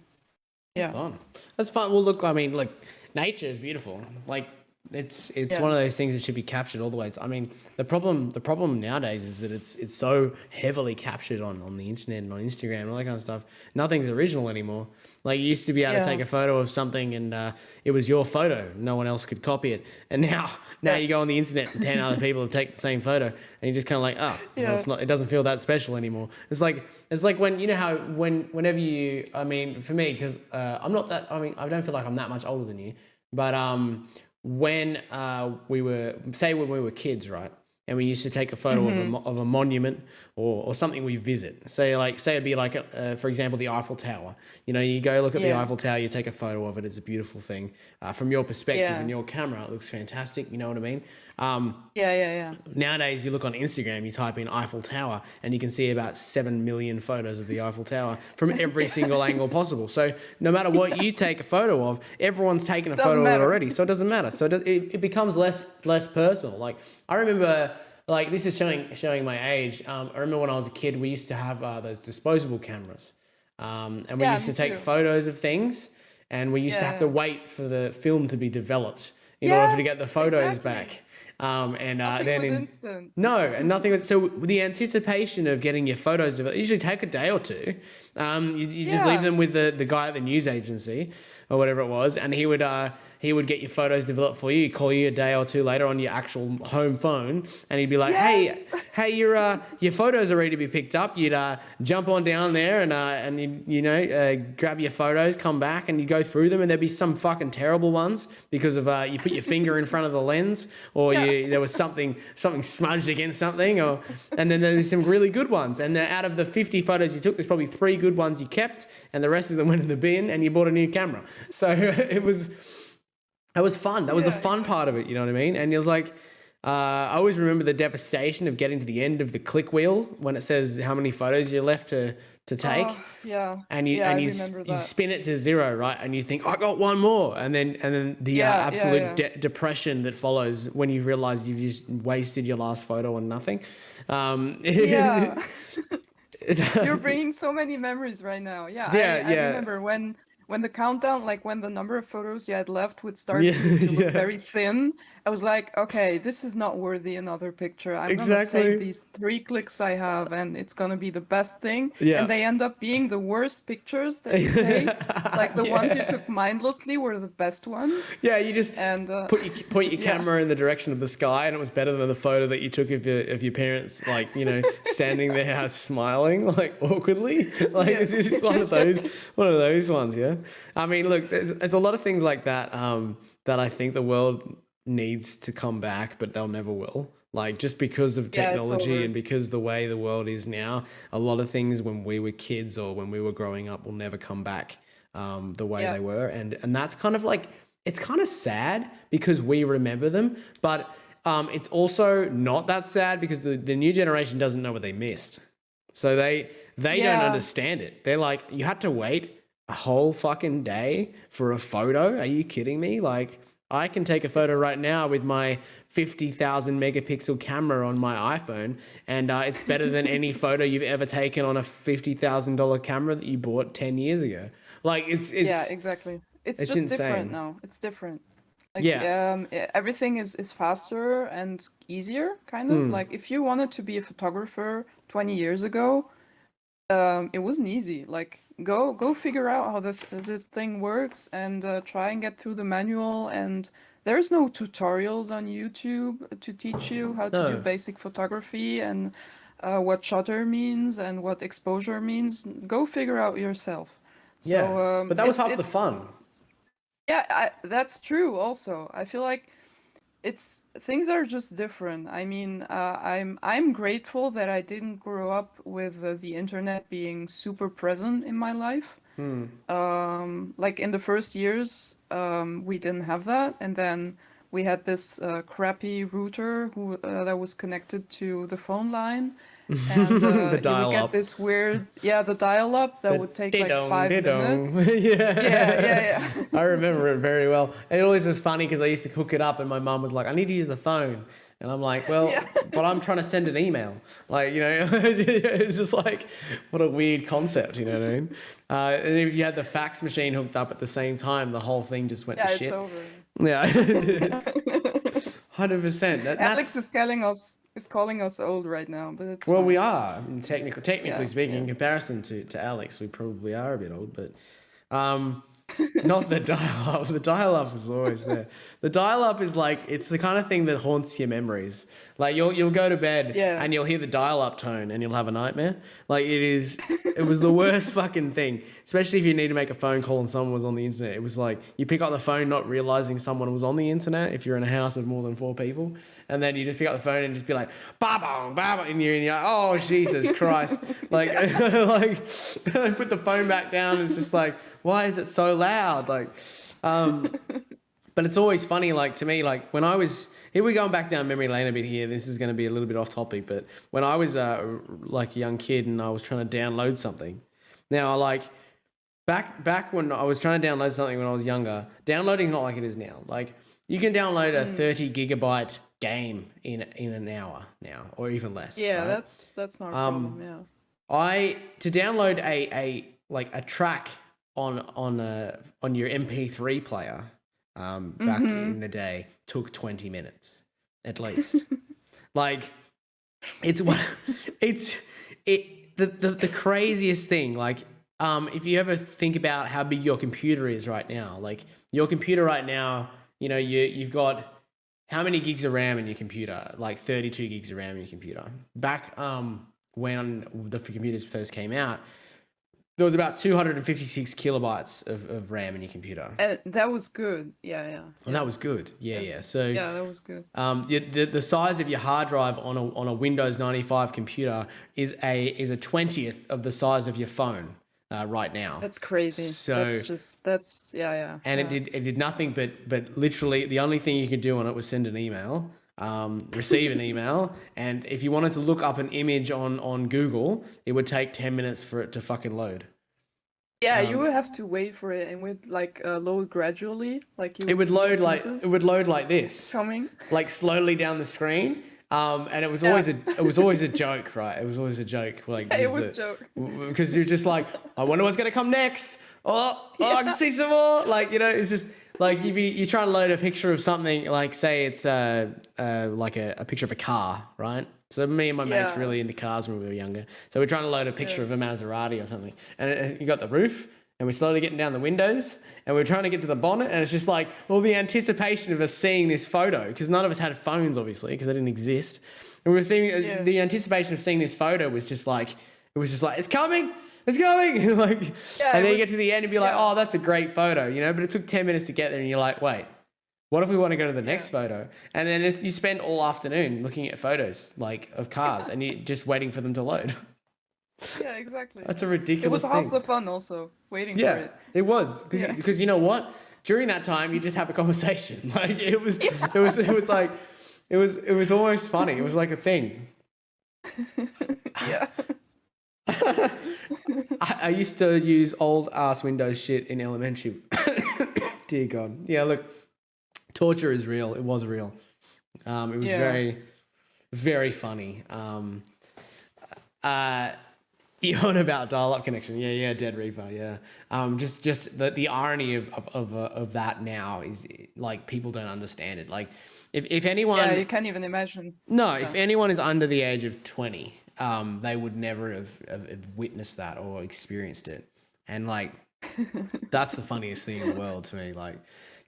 Speaker 1: That's
Speaker 2: Yeah.
Speaker 1: fun. That's fun. Well, look, I mean, like, nature is beautiful. Like, it's
Speaker 2: Yeah.
Speaker 1: one of those things that should be captured all the ways. I mean, the problem nowadays is that it's so heavily captured on the internet and on Instagram and all that kind of stuff. Nothing's original anymore. Like, you used to be able to
Speaker 2: Yeah.
Speaker 1: take a photo of something and it was your photo. No one else could copy it. And now
Speaker 2: Yeah.
Speaker 1: you go on the internet and 10 other people have taken the same photo, and you're just kind of like, oh, well,
Speaker 2: Yeah.
Speaker 1: it's not. It doesn't feel that special anymore. It's like when you know how whenever you. I mean, for me, because I'm not that. I mean, I don't feel like I'm that much older than you, but when we were kids, right? And we used to take a photo of a monument or something we visit. Say it'd be like, for example, the Eiffel Tower. You go look at the
Speaker 2: Yeah.
Speaker 1: Eiffel Tower, you take a photo of it. It's a beautiful thing. From your perspective
Speaker 2: Yeah.
Speaker 1: and your camera, it looks fantastic. You know what I mean?
Speaker 2: Yeah.
Speaker 1: Nowadays, you look on Instagram, you type in Eiffel Tower, and you can see about 7 million photos of the Eiffel Tower from every single angle possible. So no matter what you take a photo of, everyone's taken a
Speaker 2: Doesn't
Speaker 1: photo of it
Speaker 2: matter.
Speaker 1: already. So it doesn't matter. So it becomes less personal. Like, I remember, like, this is showing my age. I remember when I was a kid, we used to have those disposable cameras, and we
Speaker 2: Yeah,
Speaker 1: used to
Speaker 2: me
Speaker 1: take
Speaker 2: too.
Speaker 1: photos of things, and we used to have to
Speaker 2: Yeah.
Speaker 1: wait for the film to be developed in order to get the
Speaker 2: Yes,
Speaker 1: photos
Speaker 2: exactly.
Speaker 1: back. And
Speaker 2: Nothing
Speaker 1: then
Speaker 2: was instant.
Speaker 1: no, and nothing was. So the anticipation of getting your photos developed usually take a day or two, You just leave them with the guy at the news agency or whatever it was, and he would get your photos developed for you. He'd call you a day or two later on your actual home phone, and he'd be like,
Speaker 2: Yes.
Speaker 1: "Hey, your photos are ready to be picked up." You'd jump on down there and grab your photos, come back, and you go through them, and there'd be some fucking terrible ones because of you put your finger in front of the lens, or there was something smudged against something, and then there's some really good ones. And then out of the 50 photos you took, there's probably 3 good ones you kept, and the rest of them went in the bin, and you bought a new camera. So it was fun. That was the fun part of it. You know what I mean? And it was like, I always remember the devastation of getting to the end of the click wheel when it says how many photos you're left to take.
Speaker 2: Oh, yeah.
Speaker 1: And you spin it to 0, right? And you think, I got one more. And then the absolute depression that follows when you realize you've just wasted your last photo on nothing.
Speaker 2: Yeah. You're bringing so many memories right now. Yeah, I remember when the countdown, like when the number of photos you had left would start to look very thin. I was like, okay, this is not worthy another picture. I'm gonna save these 3 clicks I have, and it's gonna be the best thing.
Speaker 1: Yeah.
Speaker 2: And they end up being the worst pictures that you take. Like the ones you took mindlessly were the best ones.
Speaker 1: Yeah, you just point your camera in the direction of the sky, and it was better than the photo that you took of your parents, like, standing there smiling, like awkwardly. Like it's just one of those ones. Yeah. I mean, look, there's a lot of things like that that I think the world needs to come back, but they'll never will. Like just because of technology and because the way the world is now, a lot of things when we were kids or when we were growing up will never come back the way they were. And that's kind of like, it's kind of sad because we remember them, but it's also not that sad because the new generation doesn't know what they missed. So they don't understand it. They're like, you had to wait a whole fucking day for a photo? Are you kidding me? Like, I can take a photo right now with my 50,000 megapixel camera on my iPhone, and it's better than any photo you've ever taken on a $50,000 camera that you bought 10 years ago. Like, it's
Speaker 2: exactly. It's just insane. Different now. It's different. Like, everything is faster and easier, kind of. Like, if you wanted to be a photographer 20 years ago, it wasn't easy. Like, go figure out how this thing works and try and get through the manual. And there's no tutorials on YouTube to teach you how to do basic photography and what shutter means and what exposure means. Go figure out yourself. So,
Speaker 1: but that was half the fun.
Speaker 2: Yeah, that's true. Also, I feel like things are just different. I mean, I'm grateful that I didn't grow up with the internet being super present in my life. Like in the first years, we didn't have that, and then we had this crappy router that was connected to the phone line, and you would get this weird, the dial-up that would take like 5 minutes. Yeah.
Speaker 1: I remember it very well. It always was funny because I used to hook it up and my mum was like, I need to use the phone. And I'm like, well, but I'm trying to send an email. Like, it's just like, what a weird concept, you know what I mean? And if you had the fax machine hooked up at the same time, the whole thing just went to shit.
Speaker 2: It's over.
Speaker 1: Yeah. 100%.
Speaker 2: Alex is calling us old right now, but it's
Speaker 1: well,
Speaker 2: fine.
Speaker 1: we are technically speaking. In comparison to Alex, we probably are a bit old, but not the dial-up. The dial-up is always there. The dial-up is like, it's the kind of thing that haunts your memories. Like you'll go to bed and you'll hear the dial-up tone and you'll have a nightmare. Like it was the worst fucking thing, especially if you need to make a phone call and someone was on the internet. It was like you pick up the phone not realizing someone was on the internet if you're in a house of more than 4 people, and then you just pick up the phone and just be like, ba-bong, ba-bong, and you're like, oh, Jesus Christ. Like put the phone back down. It's just like, why is it so loud? Like, but it's always funny, like to me, like when I was, here we're going back down memory lane a bit here. This is going to be a little bit off topic, but when I was like a young kid and I was trying to download something, now like back when I was trying to download something when I was younger, downloading is not like it is now. Like you can download a 30 gigabyte game in an hour now, or even less.
Speaker 2: Yeah,
Speaker 1: right?
Speaker 2: that's not a problem.
Speaker 1: To download a track on your MP3 player back in the day took 20 minutes at least. Like the craziest thing. Like if you ever think about how big your computer is right now, like your computer right now, you know, you've got how many gigs of RAM in your computer? Like 32 gigs of RAM in your computer. Back when the computers first came out, there was about 256 kilobytes of RAM in your computer.
Speaker 2: And that was good. Yeah,
Speaker 1: And that was good. Yeah. So
Speaker 2: yeah, that was good.
Speaker 1: the size of your hard drive on a Windows 95 computer is a 20th of the size of your phone right now.
Speaker 2: That's crazy.
Speaker 1: So
Speaker 2: yeah.
Speaker 1: and
Speaker 2: yeah.
Speaker 1: it did nothing but literally the only thing you could do on it was send an email, receive an email, and if you wanted to look up an image on Google, it would take 10 minutes for it to fucking load.
Speaker 2: Yeah, you would have to wait for it, and would like load gradually, like you.
Speaker 1: It would load like this,
Speaker 2: coming
Speaker 1: like slowly down the screen. And it was always a joke, right? It was always a joke, like
Speaker 2: it was a joke
Speaker 1: because you're just like, I wonder what's gonna come next. Oh, I can see some more. Like, you know, it's just like you try to load a picture of something, like say it's like a picture of a car, right? So me and my mates really into cars when we were younger. So we're trying to load a picture of a Maserati or something, and you got the roof, and we're slowly getting down the windows, and we're trying to get to the bonnet, and it's just like all the anticipation of us seeing this photo, because none of us had phones, obviously, because they didn't exist. And we were seeing the anticipation of seeing this photo was just like, it's coming. It's coming. Like, and then you get to the end and be like, oh, that's a great photo, you know, but it took 10 minutes to get there, and you're like, wait, what if we want to go to the next photo? And then you spend all afternoon looking at photos like of cars and you're just waiting for them to load.
Speaker 2: Yeah, exactly.
Speaker 1: That's a ridiculous thing.
Speaker 2: It was half the fun also, waiting for it.
Speaker 1: It was. Because you know what? During that time, you just have a conversation. Like it was like, it was almost funny. It was like a thing.
Speaker 2: Yeah.
Speaker 1: I used to use old ass Windows shit in elementary. Dear God. Yeah, look, torture is real. It was real. It was very, very funny. You're on about dial-up connection. Yeah, Dead Reaper. Yeah. Just the irony of that now is like people don't understand it. Like if anyone,
Speaker 2: you can't even imagine.
Speaker 1: No, if anyone is under the age of 20, they would never have witnessed that or experienced it. And like that's the funniest thing in the world to me. Like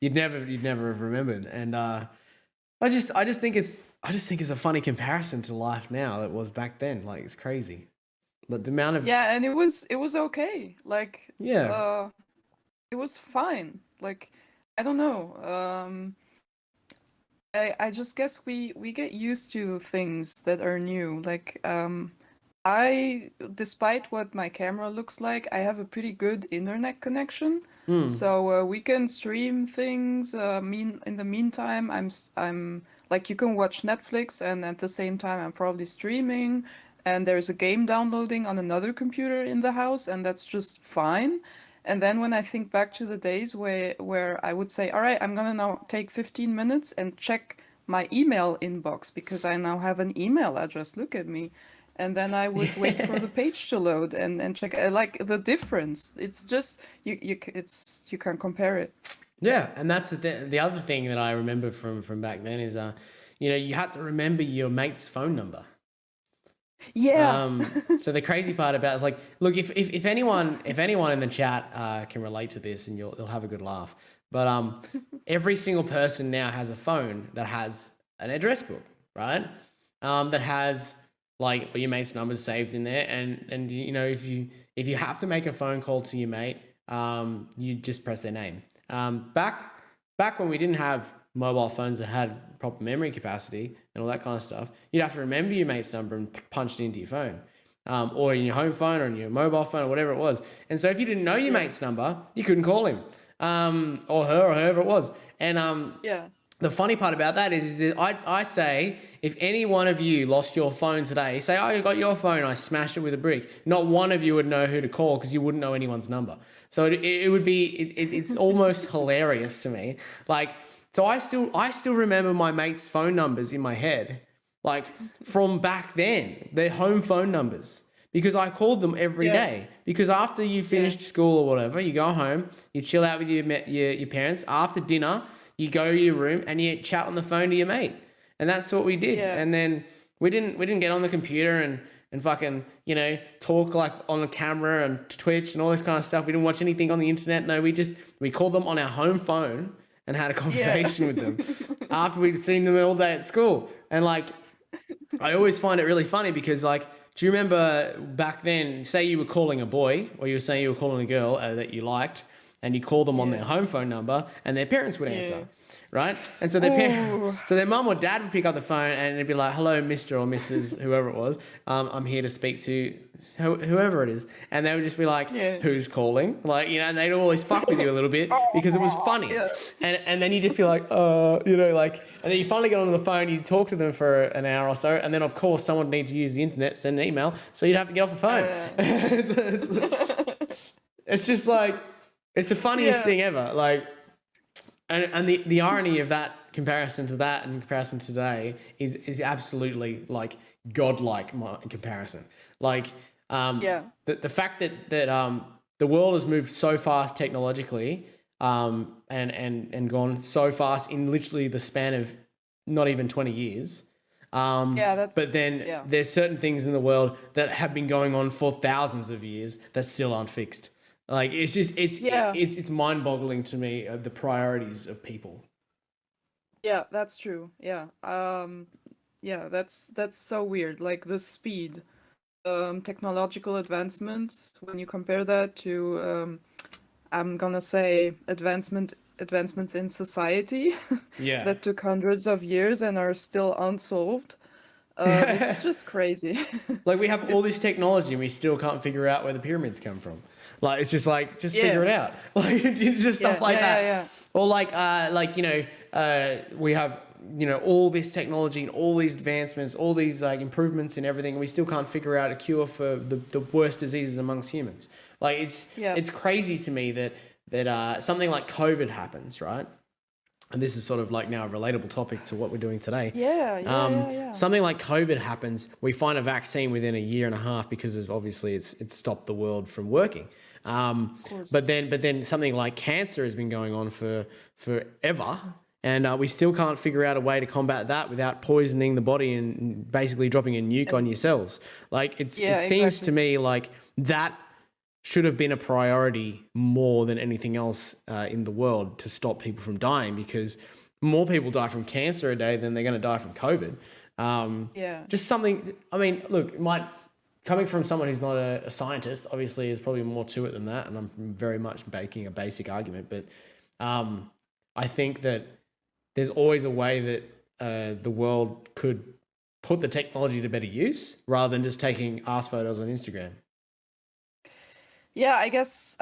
Speaker 1: you'd never have remembered. And I just think it's a funny comparison to life now that was back then. Like it's crazy. But the amount of
Speaker 2: and it was okay. Like
Speaker 1: it
Speaker 2: was fine. Like I don't know. I just guess we get used to things that are new. Like despite what my camera looks like, I have a pretty good internet connection. So we can stream things. In the meantime, I'm like you can watch Netflix, and at the same time I'm probably streaming. And there's a game downloading on another computer in the house, and that's just fine. And then when I think back to the days where I would say, all right, I'm going to now take 15 minutes and check my email inbox because I now have an email address. Look at me. And then I would wait for the page to load and check like the difference. It's just you can't compare it.
Speaker 1: Yeah, and that's the other thing that I remember from back then is you had to remember your mate's phone number.
Speaker 2: Yeah.
Speaker 1: So the crazy part about it is like, look, if anyone in the chat can relate to this, and you'll have a good laugh. But every single person now has a phone that has an address book, right? That has like your mate's numbers saved in there, and you know if you have to make a phone call to your mate, you just press their name. Back when we didn't have mobile phones that had proper memory capacity and all that kind of stuff, you'd have to remember your mate's number and punch it into your phone, or in your home phone or in your mobile phone or whatever it was. And so if you didn't know your mate's number, you couldn't call him, or her or whoever it was. And the funny part about that is that I say, if any one of you lost your phone today, say, oh, you got your phone, I smashed it with a brick. Not one of you would know who to call because you wouldn't know anyone's number. So it would be, it's almost hilarious to me. Like, so I still remember my mate's phone numbers in my head, like from back then, their home phone numbers, because I called them every day. Because after you finished school or whatever, you go home, you chill out with your parents. After dinner, you go to your room and you chat on the phone to your mate, and that's what we did. And then we didn't get on the computer and fucking, you know, talk like on a camera and Twitch and all this kind of stuff. We didn't watch anything on the internet. No, we called them on our home phone and had a conversation with them after we'd seen them all day at school. And like, I always find it really funny because like, do you remember back then, say you were calling a boy or you were saying you were calling a girl that you liked, and you call them on their home phone number and their parents would answer. Right? And so their mum or dad would pick up the phone and it'd be like, hello, Mr. or Mrs. whoever it was. I'm here to speak to whoever it is. And they would just be like, who's calling? Like, you know, and they'd always fuck with you a little bit because it was funny. Yeah. And then you just be like, you know, like, and then you finally get on the phone, you talk to them for an hour or so. And then of course someone would need to use the internet, send an email. So you'd have to get off the phone. It's just like, it's the funniest thing ever. Like, and the irony of that comparison to that and comparison to today is absolutely like godlike comparison. Like the fact that the world has moved so fast technologically and gone so fast in literally the span of not even 20 years. But then there's certain things in the world that have been going on for thousands of years that still aren't fixed. Like it's just it's mind-boggling to me the priorities of people.
Speaker 2: Yeah, that's true. Yeah. That's so weird. Like the speed, technological advancements, when you compare that to I'm gonna say advancements in society that took hundreds of years and are still unsolved. It's just crazy.
Speaker 1: Like we have all this technology and we still can't figure out where the pyramids come from. Like it's just like figure it out. Like just stuff like that. Yeah. Or like you know, we have, you know, all this technology and all these advancements, all these like improvements in everything, and we still can't figure out a cure for the worst diseases amongst humans. Like it's crazy to me that something like COVID happens, right? And this is sort of like now a relatable topic to what we're doing today. Something like COVID happens, we find a vaccine within a year and a half because obviously it's stopped the world from working. But then something like cancer has been going on for forever, and we still can't figure out a way to combat that without poisoning the body and basically dropping a nuke on your cells. Like it seems to me like that should have been a priority more than anything else in the world to stop people from dying, because more people die from cancer a day than they're going to die from COVID. Just something, I mean, look, coming from someone who's not a scientist, obviously there's probably more to it than that, and I'm very much making a basic argument, but I think that there's always a way that the world could put the technology to better use rather than just taking ass photos on Instagram.
Speaker 2: Yeah, I guess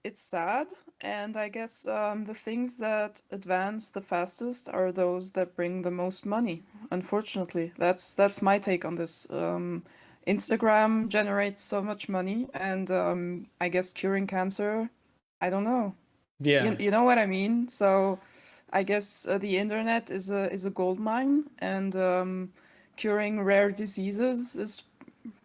Speaker 2: it's sad, and I guess the things that advance the fastest are those that bring the most money. Unfortunately, that's my take on this. Instagram generates so much money, and I guess curing cancer, I don't know.
Speaker 1: Yeah,
Speaker 2: you know what I mean. So, I guess the internet is a gold mine, and curing rare diseases is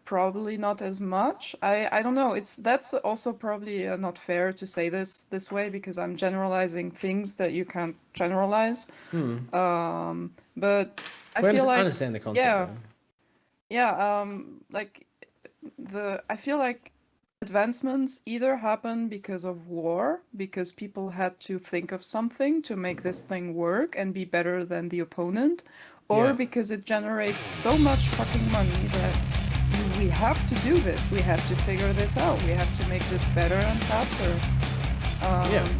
Speaker 2: probably not as much. I don't know. That's also probably not fair to say this way, because I'm generalizing things that you can't generalize. But I feel like
Speaker 1: I understand the concept.
Speaker 2: Like I feel like advancements either happen because of war, because people had to think of something to make this thing work and be better than the opponent, or because it generates so much fucking money that we have to do this. We have to figure this out. We have to make this better and faster.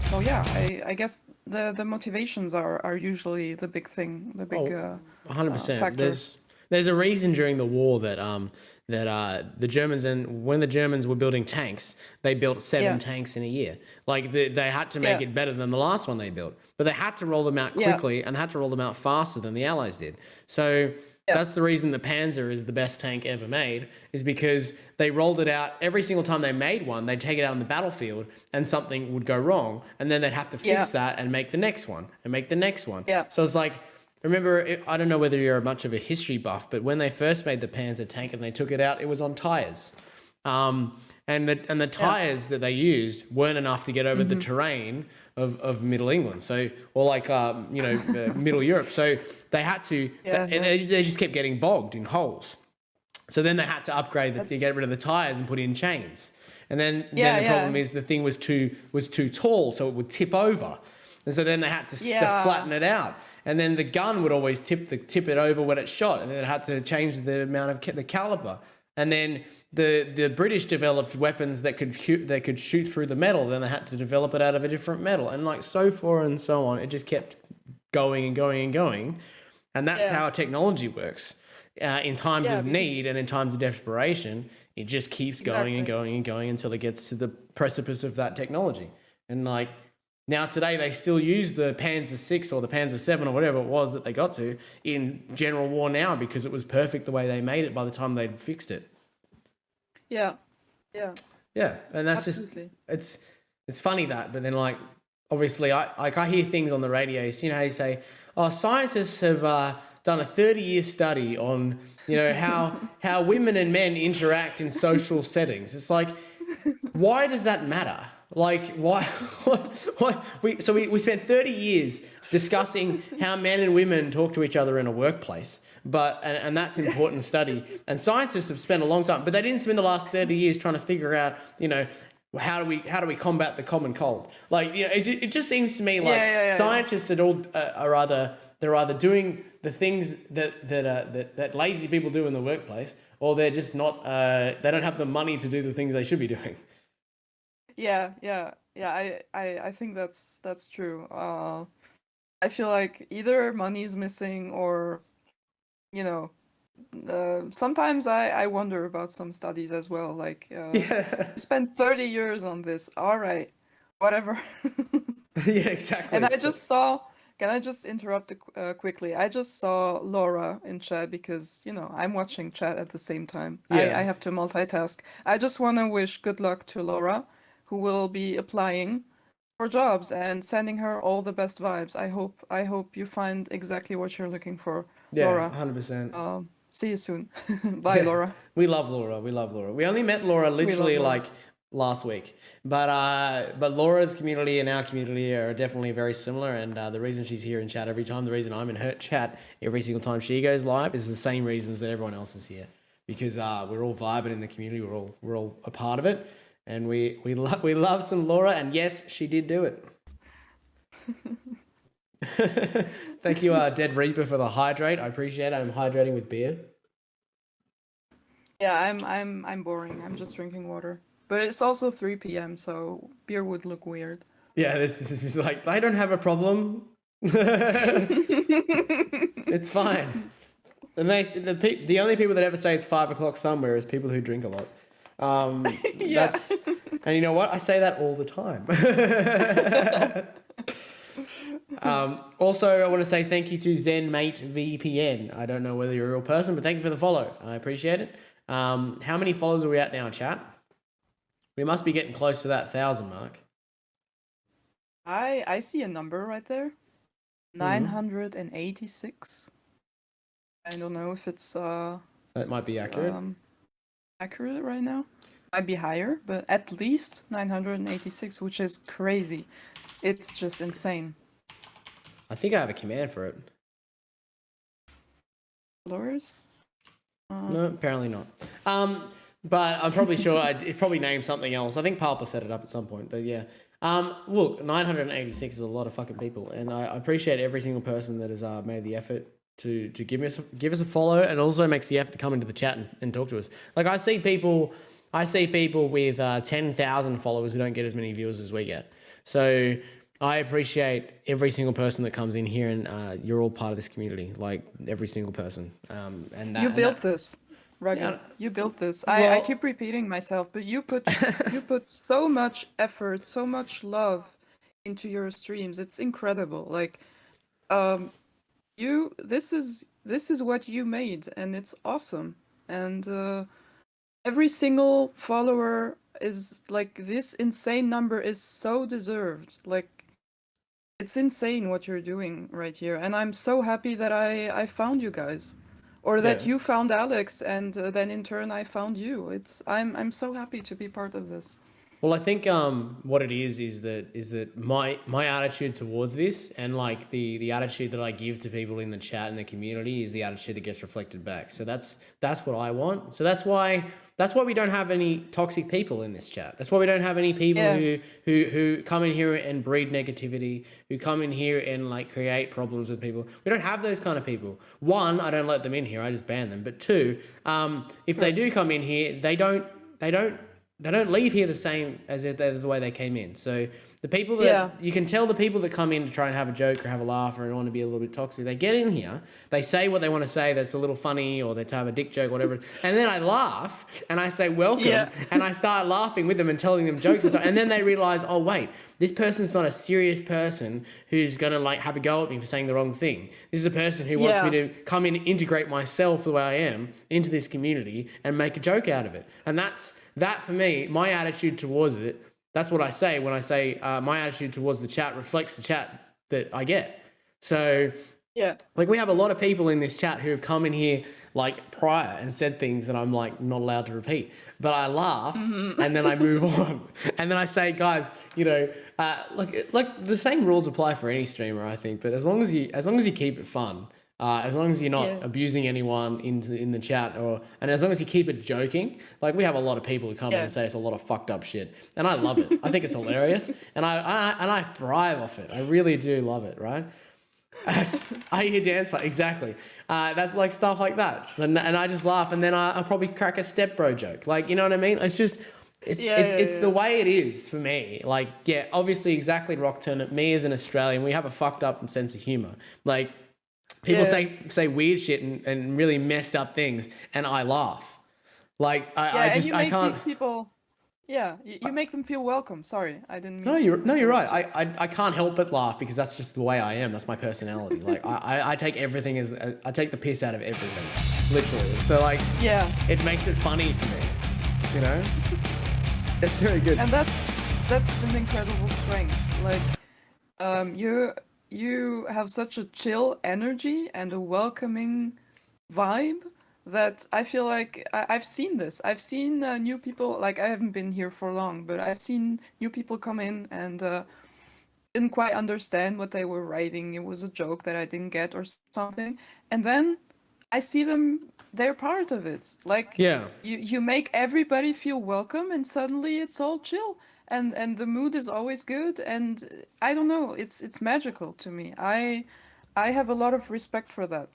Speaker 2: So I guess the motivations are usually the big thing, the big
Speaker 1: 100%.
Speaker 2: factor.
Speaker 1: There's a reason during the war that the Germans, and when the Germans were building tanks, they built 7 tanks in a year. Like they had to make it better than the last one they built, but they had to roll them out quickly and had to roll them out faster than the Allies did. So that's the reason the Panzer is the best tank ever made, is because they rolled it out every single time they made one. They'd take it out on the battlefield and something would go wrong, and then they'd have to fix that and make the next one and make the next one. So it's like, remember, I don't know whether you're much of a history buff, but when they first made the Panzer tank and they took it out, it was on tires. And the tires that they used weren't enough to get over the terrain of Middle England, Middle Europe. So they had to, and they just kept getting bogged in holes. So then they had to upgrade to
Speaker 2: That's
Speaker 1: get rid of the tires and put in chains. And then
Speaker 2: yeah,
Speaker 1: the problem
Speaker 2: yeah,
Speaker 1: is the thing was too tall, so it would tip over. And so then they had to
Speaker 2: yeah,
Speaker 1: flatten it out. And then the gun would always tip it over when it shot, and then it had to change the amount of the caliber. And then the British developed weapons that could shoot through the metal. Then they had to develop it out of a different metal, and like so forth and so on. It just kept going and going and going, and that's
Speaker 2: yeah,
Speaker 1: how technology works. In times
Speaker 2: yeah,
Speaker 1: of
Speaker 2: because
Speaker 1: need and in times of desperation, it just keeps going and
Speaker 2: exactly.
Speaker 1: going and going until it gets to the precipice of that technology. And like now today, they still use the Panzer 6 or the Panzer 7 or whatever it was that they got to in general war now because it was perfect the way they made it by the time they'd fixed it.
Speaker 2: Yeah, yeah,
Speaker 1: Yeah, and that's just
Speaker 2: absolutely.
Speaker 1: it's funny that, but then like obviously I hear things on the radio. You know how you say, oh, scientists have done a 30-year study on how women and men interact in social settings. It's like, why does that matter? Like why we spent 30 years discussing how men and women talk to each other in a workplace. But and that's an important study. And scientists have spent a long time, but they didn't spend the last 30 years trying to figure out, how do we combat the common cold? Like, it just seems to me like
Speaker 2: Yeah, yeah, yeah, yeah.
Speaker 1: scientists are either doing the things that lazy people do in the workplace, or they're just not they don't have the money to do the things they should be doing.
Speaker 2: Yeah, yeah, yeah. I think that's true. I feel like either money is missing or, you know, sometimes I wonder about some studies as well. Like,
Speaker 1: Yeah.
Speaker 2: spent 30 years on this. All right, whatever.
Speaker 1: Yeah,
Speaker 2: And
Speaker 1: exactly.
Speaker 2: I
Speaker 1: So,
Speaker 2: just saw. Can I just interrupt quickly? I just saw Laura in chat because, I'm watching chat at the same time. I
Speaker 1: yeah.
Speaker 2: have to multitask. I just want to wish good luck to Laura, who will be applying for jobs, and sending her all the best vibes. I hope you find exactly what you're looking for,
Speaker 1: Yeah,
Speaker 2: Laura.
Speaker 1: 100%.
Speaker 2: See you soon. Bye,
Speaker 1: Yeah,
Speaker 2: Laura.
Speaker 1: we love Laura. We love Laura. We only met Laura
Speaker 2: We love
Speaker 1: literally
Speaker 2: Laura.
Speaker 1: like last week, but Laura's community and our community are definitely very similar. And the reason she's here in chat every time, the reason I'm in her chat every single time she goes live, is the same reasons that everyone else is here, because we're all vibing in the community. We're all a part of it, and we love some Laura. And yes, she did do it. Thank you, Dead Reaper, for the hydrate. I appreciate it. I'm hydrating with beer.
Speaker 2: Yeah, I'm boring. I'm just drinking water. But it's also 3 p.m., so beer would look weird.
Speaker 1: Yeah, this is like, I don't have a problem. It's fine. The only people that ever say it's 5 o'clock somewhere is people who drink a lot.
Speaker 2: Yeah.
Speaker 1: And you know what? I say that all the time. Also, I want to say thank you to ZenMate VPN. I don't know whether you're a real person, but thank you for the follow. I appreciate it. How many followers are we at now, chat? We must be getting close to that 1,000 mark.
Speaker 2: I see a number right there. 986. I don't know if it's
Speaker 1: That might be accurate.
Speaker 2: accurate right now. Might be higher, but at least 986, which is crazy. It's just insane.
Speaker 1: I think I have a command for it.
Speaker 2: Followers?
Speaker 1: No, apparently not. But I'm probably sure it's probably named something else. I think Palpa set it up at some point, but yeah. Look, 986 is a lot of fucking people, and I appreciate every single person that has made the effort to give us a follow, and also makes the effort to come into the chat and talk to us. Like, I see people with 10,000 followers who don't get as many viewers as we get. So I appreciate every single person that comes in here, and you're all part of this community. Like, every single person. And that
Speaker 2: You
Speaker 1: and
Speaker 2: built
Speaker 1: that,
Speaker 2: this, Rugby.
Speaker 1: yeah.
Speaker 2: You built this. I
Speaker 1: Well,
Speaker 2: keep repeating myself, but you put so much effort, so much love into your streams. It's incredible. Like, this is what you made, and it's awesome. And every single follower is like, this insane number is so deserved. Like, it's insane what you're doing right here, and I'm so happy that I found you guys, or that
Speaker 1: yeah.
Speaker 2: you found Alex, and then in turn I found you. I'm so happy to be part of this.
Speaker 1: Well, I think what it is that my attitude towards this, and like the attitude that I give to people in the chat and the community, is the attitude that gets reflected back. So that's what I want. So that's why we don't have any toxic people in this chat. That's why we don't have any people
Speaker 2: Yeah.
Speaker 1: who come in here and breed negativity, who come in here and like create problems with people. We don't have those kind of people. One, I don't let them in here. I just ban them. But two, if they do come in here, they don't leave here the same as if they're the way they came in. So the people that
Speaker 2: Yeah.
Speaker 1: you can tell, the people that come in to try and have a joke or have a laugh or want to be a little bit toxic, they get in here, they say what they want to say that's a little funny, or they have a dick joke or whatever, and then I laugh and I say welcome,
Speaker 2: Yeah.
Speaker 1: and I start laughing with them and telling them jokes and stuff, and then they realize, oh wait, this person's not a serious person who's gonna like have a go at me for saying the wrong thing. This is a person who wants me to come in and integrate myself the way I am into this community and make a joke out of it. And that for me, my attitude towards it, that's what I say when I say my attitude towards the chat reflects the chat that I get. So
Speaker 2: Yeah.
Speaker 1: like we have a lot of people in this chat who have come in here like prior and said things that I'm like not allowed to repeat, but I laugh and then I move on, and then I say, guys, like the same rules apply for any streamer, I think. But as long as you keep it fun, as long as you're not abusing anyone in the chat, and as long as you keep it joking, like we have a lot of people who come in and say it's a lot of fucked up shit, and I love it. I think it's hilarious, and I thrive off it. I really do love it, right? I hear dance part, exactly. That's like stuff like that, and I just laugh, and then I'll probably crack a step bro joke, like, you know what I mean? It's just it's the way it is for me. Like, yeah, obviously, exactly, Rockturn. Me as an Australian, we have a fucked up sense of humor. Like, people say weird shit and really messed up things, and I laugh. Like, I can't.
Speaker 2: These people, you make them feel welcome. Sorry, I didn't mean
Speaker 1: No,
Speaker 2: to
Speaker 1: you're right.
Speaker 2: interrupt
Speaker 1: I can't help but laugh because that's just the way I am. That's my personality. Like, I take everything I take the piss out of everything, literally. So like,
Speaker 2: you. Yeah,
Speaker 1: it makes it funny for me. You know, it's very good.
Speaker 2: and that's an incredible strength. Like, you have such a chill energy and a welcoming vibe that I feel like I've seen this. I've seen new people, like I haven't been here for long, but I've seen new people come in and didn't quite understand what they were writing. It was a joke that I didn't get or something. And then I see them, they're part of it. Like,
Speaker 1: Yeah.
Speaker 2: you make everybody feel welcome, and suddenly it's all chill. And the mood is always good, and I don't know, it's magical to me. I have a lot of respect for that.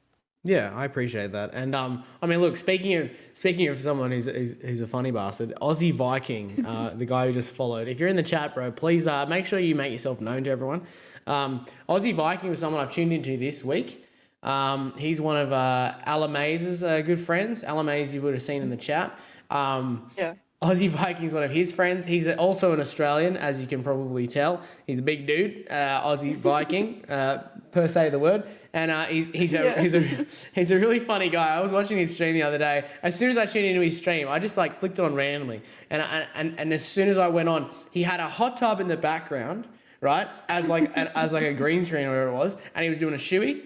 Speaker 1: Yeah, I appreciate that. And I mean, look, speaking of someone who's a funny bastard, Aussie Viking, the guy who just followed. If you're in the chat, bro, please make sure you make yourself known to everyone. Aussie Viking was someone I've tuned into this week. He's one of Alamaze's good friends. Alamaze, you would have seen in the chat.
Speaker 2: Yeah.
Speaker 1: Aussie Viking's one of his friends. He's also an Australian, as you can probably tell. He's a big dude, Aussie Viking, per se the word. And he's a really funny guy. I was watching his stream the other day. As soon as I tuned into his stream, I just like flicked it on randomly. And as soon as I went on, he had a hot tub in the background, right, as like a green screen or whatever it was, and he was doing a shoey.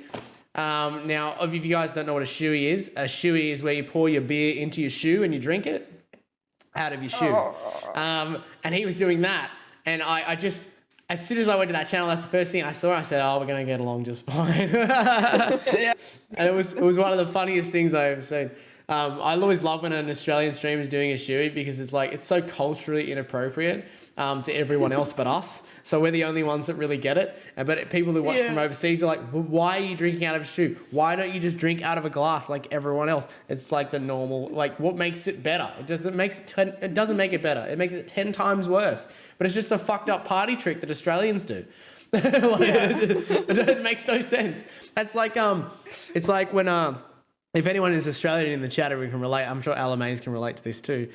Speaker 1: Now, if you guys don't know what a shoey is where you pour your beer into your shoe and you drink it out of your shoe. And he was doing that. And I just, as soon as I went to that channel, that's the first thing I saw. I said, oh, we're going to get along just fine.
Speaker 2: Yeah.
Speaker 1: And it was one of the funniest things I ever seen. I always love when an Australian streamer is doing a shoey because it's so culturally inappropriate to everyone else but us. So we're the only ones that really get it. But people who watch from overseas are like, well, why are you drinking out of a shoe? Why don't you just drink out of a glass like everyone else? It's like the normal, like what makes it better? It doesn't make it better. It makes it 10 times worse. But it's just a fucked up party trick that Australians do. It makes no sense. That's like, it's like when, if anyone is Australian in the chat or we can relate, I'm sure Alamaze can relate to this too.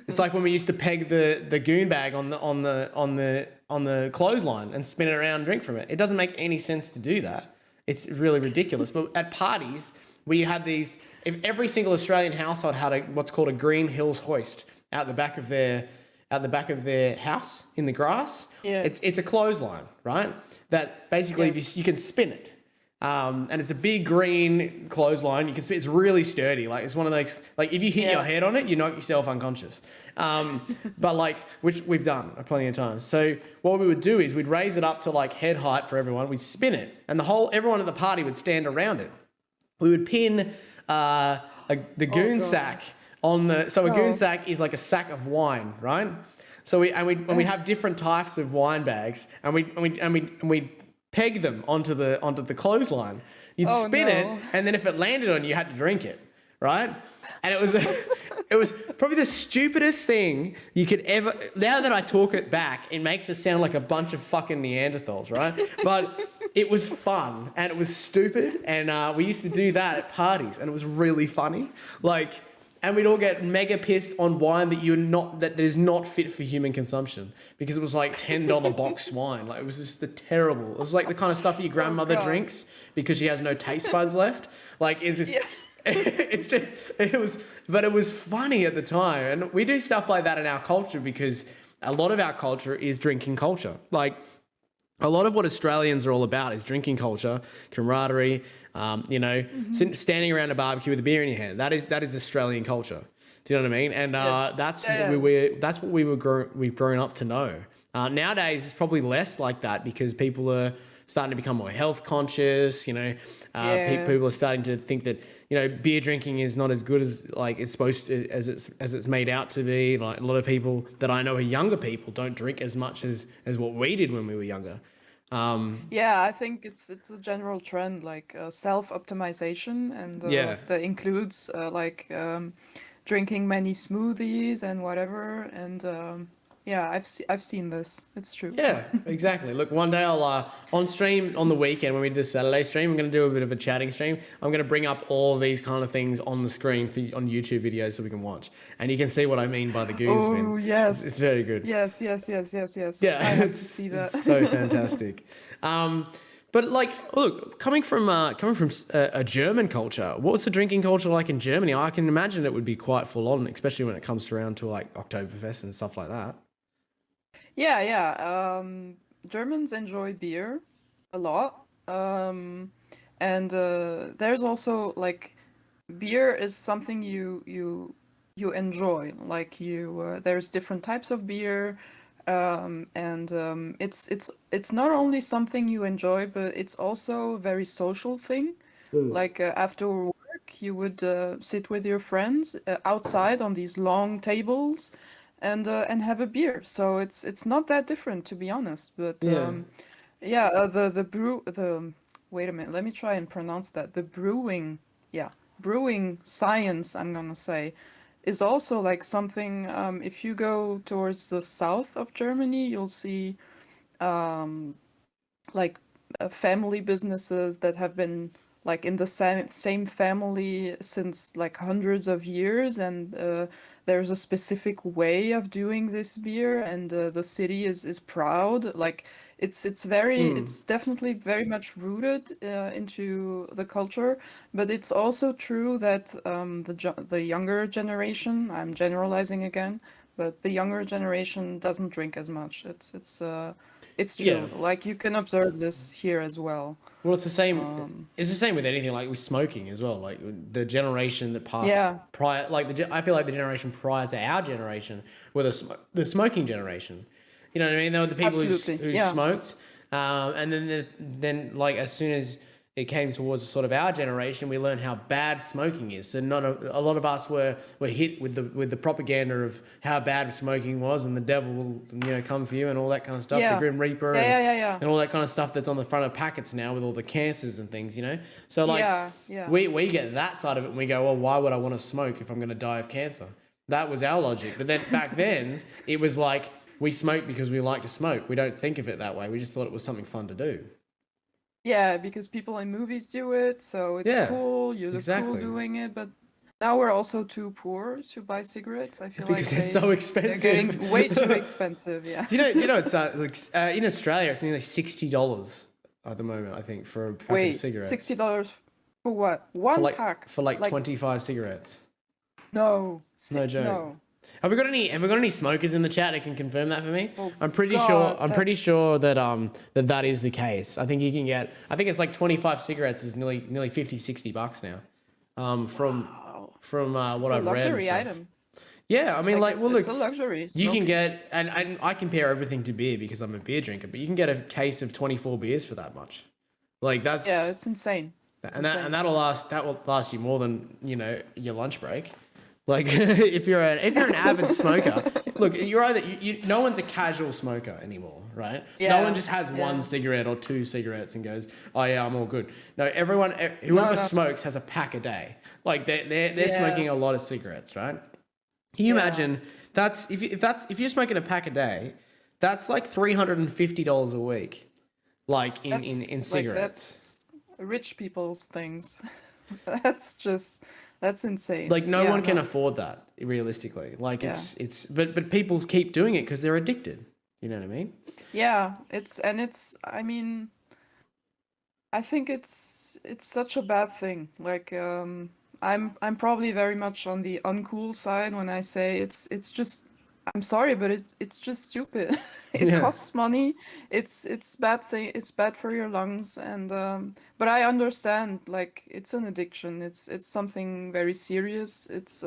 Speaker 1: It's like when we used to peg the goon bag on the clothesline and spin it around and drink from it. It doesn't make any sense to do that. It's really ridiculous. But at parties, we had these. If every single Australian household had what's called a green hills hoist out the back of their house in the grass.
Speaker 2: Yeah.
Speaker 1: It's a clothesline, right? That basically you can spin it. And it's a big green clothesline. You can see it's really sturdy. Like it's one of those, like if you hit your head on it, you knock yourself unconscious. But like, which we've done plenty of times. So what we would do is we'd raise it up to like head height for everyone. We'd spin it and everyone at the party would stand around it. We would pin the goon sack on the, so a goon sack is like a sack of wine, right? So we'd have different types of wine bags and we'd peg them onto the clothesline. You'd spin it, and then if it landed on you, you had to drink it, right? And it was probably the stupidest thing you could ever. Now that I talk it back, it makes us sound like a bunch of fucking Neanderthals, right? But it was fun and it was stupid, and we used to do that at parties, and it was really funny. Like. And we'd all get mega pissed on wine that is not fit for human consumption because it was like $10 box wine. Like it was just terrible. It was like the kind of stuff your grandmother drinks because she has no taste buds left. Like it's just, but it was funny at the time. And we do stuff like that in our culture because a lot of our culture is drinking culture. Like a lot of what Australians are all about is drinking culture, camaraderie. Standing around a barbecue with a beer in your hand. That is Australian culture. Do you know what I mean? And that's what we've grown up to know. Nowadays, it's probably less like that because people are starting to become more health conscious. People are starting to think that beer drinking is not as good as like it's supposed to, as it's made out to be. Like a lot of people that I know are younger people don't drink as much as what we did when we were younger.
Speaker 2: I think it's a general trend, like self-optimization, and that includes drinking many smoothies and whatever. And I've seen this. It's true.
Speaker 1: Yeah, exactly. Look, one day I'll on stream on the weekend when we do the Saturday stream, I'm going to do a bit of a chatting stream. I'm going to bring up all these kind of things on the screen on YouTube videos so we can watch, and you can see what I mean by the goose bin.
Speaker 2: Oh yes,
Speaker 1: it's very good.
Speaker 2: Yes.
Speaker 1: Yeah,
Speaker 2: I have to see that.
Speaker 1: It's so fantastic. But like, look, coming from a German culture, what's the drinking culture like in Germany? I can imagine it would be quite full on, especially when it comes around to like Oktoberfest and stuff like that.
Speaker 2: Yeah. Germans enjoy beer a lot. And there's also like beer is something you enjoy. Like there's different types of beer. It's not only something you enjoy, but it's also a very social thing. Like after work, you would sit with your friends outside on these long tables and have a beer. So it's not that different, to be honest. But the wait a minute, let me try and pronounce that. The brewing science, I'm gonna say, is also like something. If you go towards the south of Germany, you'll see family businesses that have been like in the same family since like hundreds of years, and there's a specific way of doing this beer, and the city is proud. Like it's definitely very much rooted into the culture, but it's also true that the younger generation, I'm generalizing again, but the younger generation doesn't drink as much. It's true.
Speaker 1: Yeah.
Speaker 2: Like you can observe this here as well.
Speaker 1: Well, it's the same. It's the same with anything, like with smoking as well. Like the generation that passed prior, I feel like the generation prior to our generation were the smoking generation. You know what I mean? They were the people who smoked, and then like as soon as it came towards sort of our generation, we learned how bad smoking is. So a lot of us were hit with the propaganda of how bad smoking was, and the devil will come for you and all that kind of stuff. The Grim Reaper and all that kind of stuff that's on the front of packets now with all the cancers and things. So like we get that side of it and we go, well, why would I want to smoke if I'm going to die of cancer? That was our logic. But then back then it was like we smoke because we like to smoke. We don't think of it that way. We just thought it was something fun to do.
Speaker 2: Yeah, because people in movies do it, so it's cool. You look cool doing it, but now we're also too poor to buy cigarettes. I feel
Speaker 1: because they're so expensive.
Speaker 2: They're getting way too expensive. Yeah.
Speaker 1: Do you know it's in Australia it's nearly $60 at the moment. I think for a pack of cigarettes.
Speaker 2: $60 for what? One pack
Speaker 1: for like 25 cigarettes.
Speaker 2: No.
Speaker 1: No joke.
Speaker 2: No.
Speaker 1: Have we got any smokers in the chat that can confirm that for me?
Speaker 2: Oh
Speaker 1: I'm pretty
Speaker 2: God,
Speaker 1: sure that that is the case. I think you can get, I think it's like 25 cigarettes is nearly 50, $60 now. From
Speaker 2: wow.
Speaker 1: what
Speaker 2: It's a
Speaker 1: I've read and
Speaker 2: luxury
Speaker 1: stuff.
Speaker 2: item.
Speaker 1: Yeah, I mean,
Speaker 2: Like
Speaker 1: well,
Speaker 2: it's
Speaker 1: look,
Speaker 2: a luxury
Speaker 1: you can
Speaker 2: smoking.
Speaker 1: get, and I compare everything to beer because I'm a beer drinker, but you can get a case of 24 beers for that much. Like
Speaker 2: Yeah,
Speaker 1: that's,
Speaker 2: it's insane. It's
Speaker 1: and
Speaker 2: insane.
Speaker 1: that will last you more than, your lunch break. Like if you're an avid smoker, look, you're either no one's a casual smoker anymore, right?
Speaker 2: Yeah,
Speaker 1: No one just has
Speaker 2: yeah.
Speaker 1: one cigarette or two cigarettes and goes, oh yeah, I'm all good. No, whoever
Speaker 2: No.
Speaker 1: smokes has a pack a day. Like they're
Speaker 2: Yeah.
Speaker 1: smoking a lot of cigarettes, right? Can you
Speaker 2: Yeah.
Speaker 1: imagine if you're smoking a pack a day, that's like $350 a week, like in cigarettes.
Speaker 2: That's rich people's things. That's insane.
Speaker 1: Like no
Speaker 2: Yeah,
Speaker 1: one can
Speaker 2: no.
Speaker 1: afford that realistically. Like
Speaker 2: Yeah.
Speaker 1: but people keep doing it because they're addicted. You know what I mean?
Speaker 2: Yeah, I mean, I think it's such a bad thing. Like I'm probably very much on the uncool side when I say it's just I'm sorry, but it's just stupid. It
Speaker 1: Yeah.
Speaker 2: costs money. It's bad thing. It's bad for your lungs, and but I understand. Like it's an addiction. It's something very serious. It's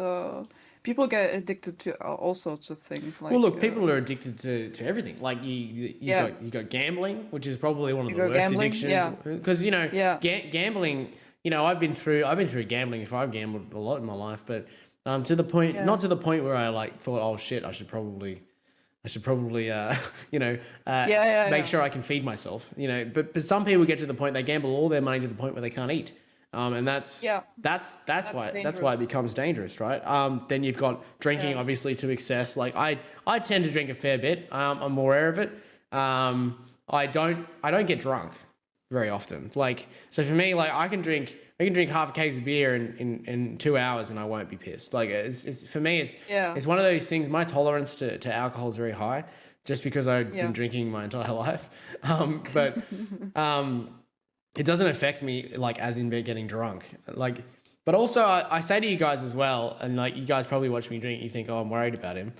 Speaker 2: people get addicted to all sorts of things. Like
Speaker 1: Well, look, people are addicted to everything. Like
Speaker 2: Yeah.
Speaker 1: you got gambling, which is probably one of
Speaker 2: You
Speaker 1: the
Speaker 2: got
Speaker 1: worst
Speaker 2: gambling,
Speaker 1: addictions.
Speaker 2: yeah.
Speaker 1: Because
Speaker 2: Yeah.
Speaker 1: gambling. I've been through gambling. If I've gambled a lot in my life, but to the point,
Speaker 2: Yeah.
Speaker 1: not to the point where I like thought, oh shit, I should probably
Speaker 2: Yeah,
Speaker 1: make
Speaker 2: yeah.
Speaker 1: sure I can feed myself. But some people get to the point they gamble all their money to the point where they can't eat. And that's
Speaker 2: Yeah.
Speaker 1: that's why it
Speaker 2: dangerous.
Speaker 1: becomes dangerous, right? Then you've got drinking,
Speaker 2: Yeah.
Speaker 1: obviously, to excess. Like I tend to drink a fair bit. I'm more aware of it. I don't get drunk very often. Like so for me, like I can drink half a case of beer in 2 hours and I won't be pissed. Like it's for me
Speaker 2: Yeah.
Speaker 1: it's one of those things. My tolerance to alcohol is very high, just because I've
Speaker 2: Yeah.
Speaker 1: been drinking my entire life. But it doesn't affect me like as in getting drunk. Like, but also I say to you guys as well, and like you guys probably watch me drink, you think, oh, I'm worried about him.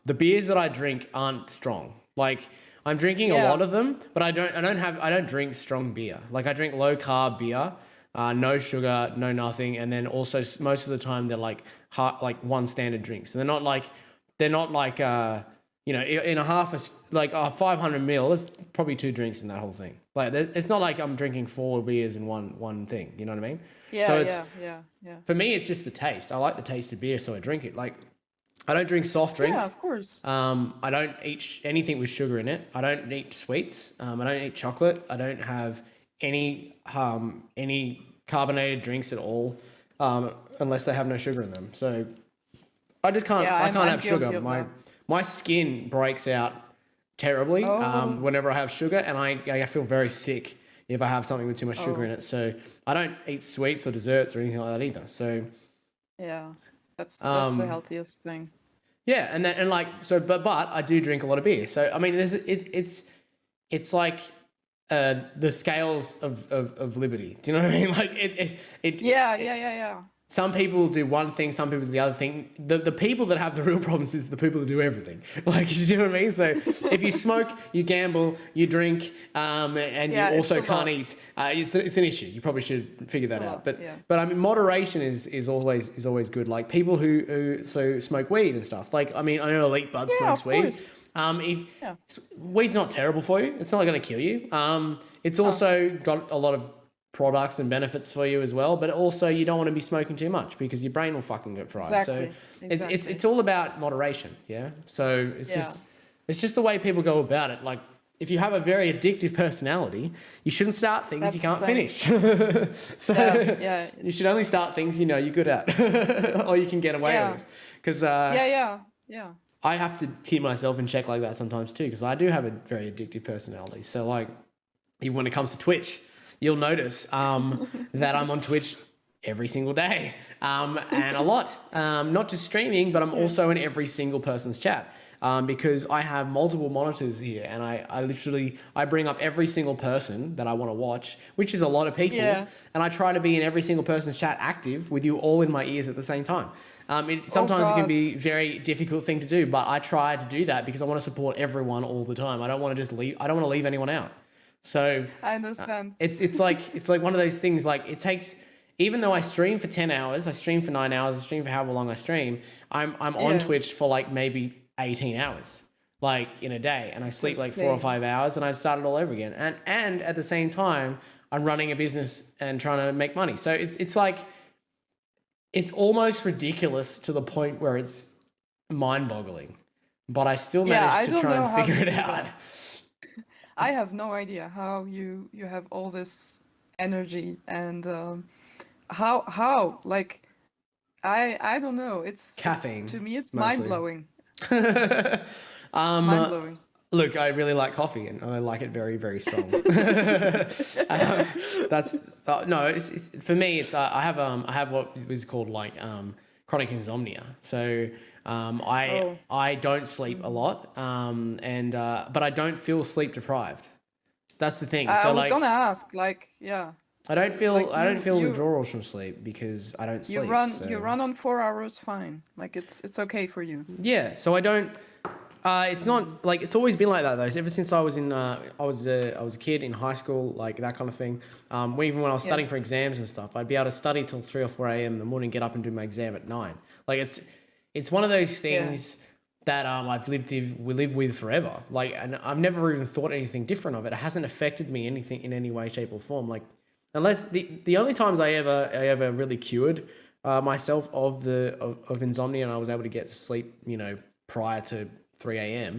Speaker 1: The beers that I drink aren't strong. Like I'm drinking a
Speaker 2: Yeah.
Speaker 1: lot of them, but I don't drink strong beer. Like I drink low carb beer, no sugar, no nothing, and then also most of the time they're like one standard drink. So they're not like in a like a 500 ml, there's probably 2 drinks in that whole thing. Like it's not like I'm drinking 4 beers in one thing. You know what I mean?
Speaker 2: Yeah,
Speaker 1: So it's,
Speaker 2: yeah.
Speaker 1: for me, it's just the taste. I like the taste of beer, so I drink it. Like I don't drink soft drink.
Speaker 2: Yeah, of course.
Speaker 1: I don't eat anything with sugar in it. I don't eat sweets. I don't eat chocolate. I don't have any carbonated drinks at all, unless they have no sugar in them. So I just can't.
Speaker 2: Yeah,
Speaker 1: I can't
Speaker 2: I'm
Speaker 1: have
Speaker 2: guilty
Speaker 1: sugar.
Speaker 2: of that.
Speaker 1: My skin breaks out terribly
Speaker 2: Oh.
Speaker 1: whenever I have sugar, and I feel very sick if I have something with too much sugar
Speaker 2: Oh.
Speaker 1: in it. So I don't eat sweets or desserts or anything like that either. So
Speaker 2: Yeah. That's the
Speaker 1: Um,
Speaker 2: healthiest thing.
Speaker 1: yeah, but I do drink a lot of beer. So I mean, it's like the scales of liberty. Do you know what I mean? Like
Speaker 2: Yeah.
Speaker 1: some people do one thing, some people do the other thing. The people that have the real problems is the people that do everything. Like, you know what I mean? So if you smoke, you gamble, you drink, and
Speaker 2: Yeah,
Speaker 1: you
Speaker 2: it's
Speaker 1: also
Speaker 2: a
Speaker 1: can't
Speaker 2: lot.
Speaker 1: eat, it's an issue. You probably should figure that
Speaker 2: a
Speaker 1: out.
Speaker 2: lot,
Speaker 1: But
Speaker 2: yeah.
Speaker 1: but I mean, moderation is always good. Like people who smoke weed and stuff. Like I mean, I know Elite Bud
Speaker 2: Yeah,
Speaker 1: smokes
Speaker 2: of
Speaker 1: weed.
Speaker 2: course. Yeah.
Speaker 1: Weed's not terrible for you. It's not going to kill you. It's also got a lot of products and benefits for you as well, but also you don't want to be smoking too much because your brain will fucking get fried.
Speaker 2: Exactly.
Speaker 1: So
Speaker 2: Exactly.
Speaker 1: it's all about moderation, yeah. So
Speaker 2: Yeah.
Speaker 1: it's just the way people go about it. Like if you have a very addictive personality, you shouldn't start things
Speaker 2: That's
Speaker 1: you
Speaker 2: the
Speaker 1: can't
Speaker 2: thing.
Speaker 1: finish. So
Speaker 2: Yeah.
Speaker 1: you should only start things you know you're good at or you can get away
Speaker 2: Yeah.
Speaker 1: with. Because
Speaker 2: Yeah.
Speaker 1: I have to keep myself in check like that sometimes too, because I do have a very addictive personality. So like, even when it comes to Twitch, you'll notice that I'm on Twitch every single day and a lot. Not just streaming, but I'm also in every single person's chat. because I have multiple monitors here, and I literally I bring up every single person that I want to watch, which is a lot of people,
Speaker 2: Yeah.
Speaker 1: and I try to be in every single person's chat active with you all in my ears at the same time.
Speaker 2: Oh
Speaker 1: Sometimes it can
Speaker 2: God.
Speaker 1: be a very difficult thing to do, but I try to do that because I want to support everyone all the time. I don't want to just leave. I don't want to leave anyone out. So
Speaker 2: I understand.
Speaker 1: it's like one of those things. Like it takes, even though I stream for 10 hours, I stream for 9 hours, I stream for however long I stream. I'm on
Speaker 2: Yeah.
Speaker 1: Twitch for like maybe 18 hours, like in a day, and I
Speaker 2: It's
Speaker 1: sleep like 4 or 5
Speaker 2: insane.
Speaker 1: hours, and I start it all over again. And at the same time, I'm running a business and trying to make money. So it's like it's almost ridiculous to the point where it's mind-boggling. But I still
Speaker 2: Yeah,
Speaker 1: manage
Speaker 2: I
Speaker 1: to
Speaker 2: don't
Speaker 1: try
Speaker 2: know
Speaker 1: and
Speaker 2: how
Speaker 1: figure
Speaker 2: you
Speaker 1: it
Speaker 2: do
Speaker 1: out.
Speaker 2: that. I have no idea how you have all this energy and how like I don't know. It's
Speaker 1: Caffeine,
Speaker 2: to me it's mind
Speaker 1: mostly.
Speaker 2: blowing. Mind
Speaker 1: um,
Speaker 2: blowing.
Speaker 1: Look, I really like coffee, and I like it very, very strong. um, that's no. It's for me. It's I have what is called like chronic insomnia. So
Speaker 2: Oh.
Speaker 1: I don't sleep a
Speaker 2: Mm.
Speaker 1: lot, and but I don't feel sleep deprived. That's the thing.
Speaker 2: I
Speaker 1: So
Speaker 2: was gonna
Speaker 1: like
Speaker 2: ask, like, yeah,
Speaker 1: I
Speaker 2: like
Speaker 1: don't feel
Speaker 2: you
Speaker 1: withdrawals from sleep because I don't sleep.
Speaker 2: you
Speaker 1: So
Speaker 2: run on 4 hours fine. Like it's okay for you.
Speaker 1: yeah, so I don't. It's
Speaker 2: Mm.
Speaker 1: not like it's always been like that though. So ever since I was in, I was a kid in high school, like that kind of thing. Even when I was
Speaker 2: Yeah.
Speaker 1: studying for exams and stuff, I'd be able to study till 3 or 4 a.m. in the morning, get up and do my exam at 9. Like it's one of those
Speaker 2: Yeah.
Speaker 1: things that we live with forever. Like, and I've never even thought anything different of it. It hasn't affected me anything in any way, shape, or form. Like, unless the only times I ever really cured myself of of insomnia and I was able to get to sleep, prior to 3 a.m.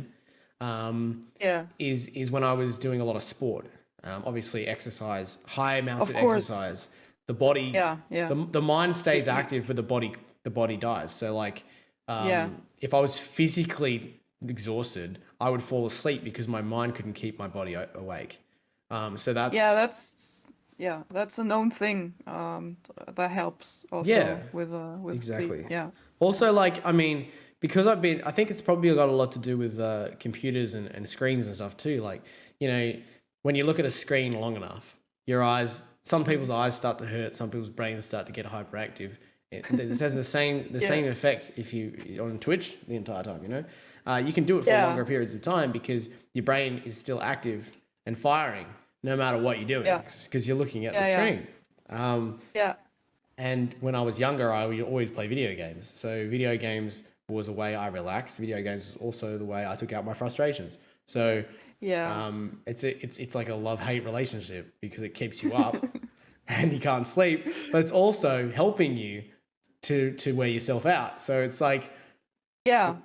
Speaker 2: Yeah.
Speaker 1: Is when I was doing a lot of sport. Obviously, exercise, high amounts
Speaker 2: Of
Speaker 1: of
Speaker 2: course.
Speaker 1: exercise. The body,
Speaker 2: Yeah. Yeah.
Speaker 1: the mind
Speaker 2: You,
Speaker 1: stays
Speaker 2: you,
Speaker 1: active, but the body dies. So like,
Speaker 2: yeah.
Speaker 1: if I was physically exhausted, I would fall asleep because my mind couldn't keep my body awake. So
Speaker 2: Yeah,
Speaker 1: that's
Speaker 2: that's a known thing. That helps
Speaker 1: yeah,
Speaker 2: also with sleep.
Speaker 1: exactly.
Speaker 2: Yeah.
Speaker 1: Also, like, I mean, because I think it's probably got a lot to do with computers and screens and stuff too. Like, when you look at a screen long enough, some people's
Speaker 2: Mm.
Speaker 1: eyes start to hurt, some people's brains start to get hyperactive. This has the
Speaker 2: Yeah.
Speaker 1: same effect if you on Twitch the entire time. You can do it for
Speaker 2: Yeah.
Speaker 1: longer periods of time because your brain is still active and firing no matter what you're doing
Speaker 2: Yeah.
Speaker 1: because you're looking at the
Speaker 2: Yeah. Yeah.
Speaker 1: screen. Um,
Speaker 2: Yeah.
Speaker 1: and when I was younger, I would always play video games. So video games was a way I relaxed. Video games was also the way I took out my frustrations. So
Speaker 2: Yeah.
Speaker 1: it's like a love-hate relationship because it keeps you up and you can't sleep, but it's also helping you to wear yourself out. So it's like
Speaker 2: Yeah.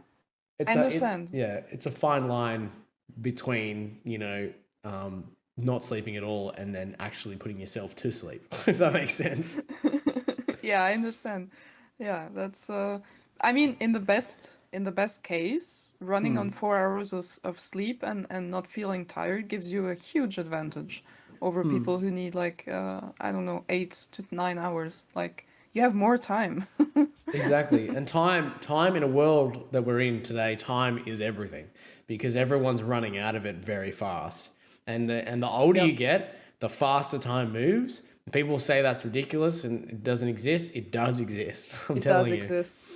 Speaker 2: I
Speaker 1: it
Speaker 2: understand.
Speaker 1: yeah, it's a fine line between not sleeping at all and then actually putting yourself to sleep, if that makes sense.
Speaker 2: Yeah, I understand. Yeah, that's I mean in the best case, running on 4 hours of sleep and not feeling tired gives you a huge advantage over people who need like I don't know, 8 to 9 hours. Like you have more time.
Speaker 1: Exactly. And time in a world that we're in today, time is everything because everyone's running out of it very fast. And the older
Speaker 2: Yep.
Speaker 1: you get, the faster time moves. People say that's ridiculous and it doesn't exist. It does exist. I'm
Speaker 2: It does
Speaker 1: telling you.
Speaker 2: exist.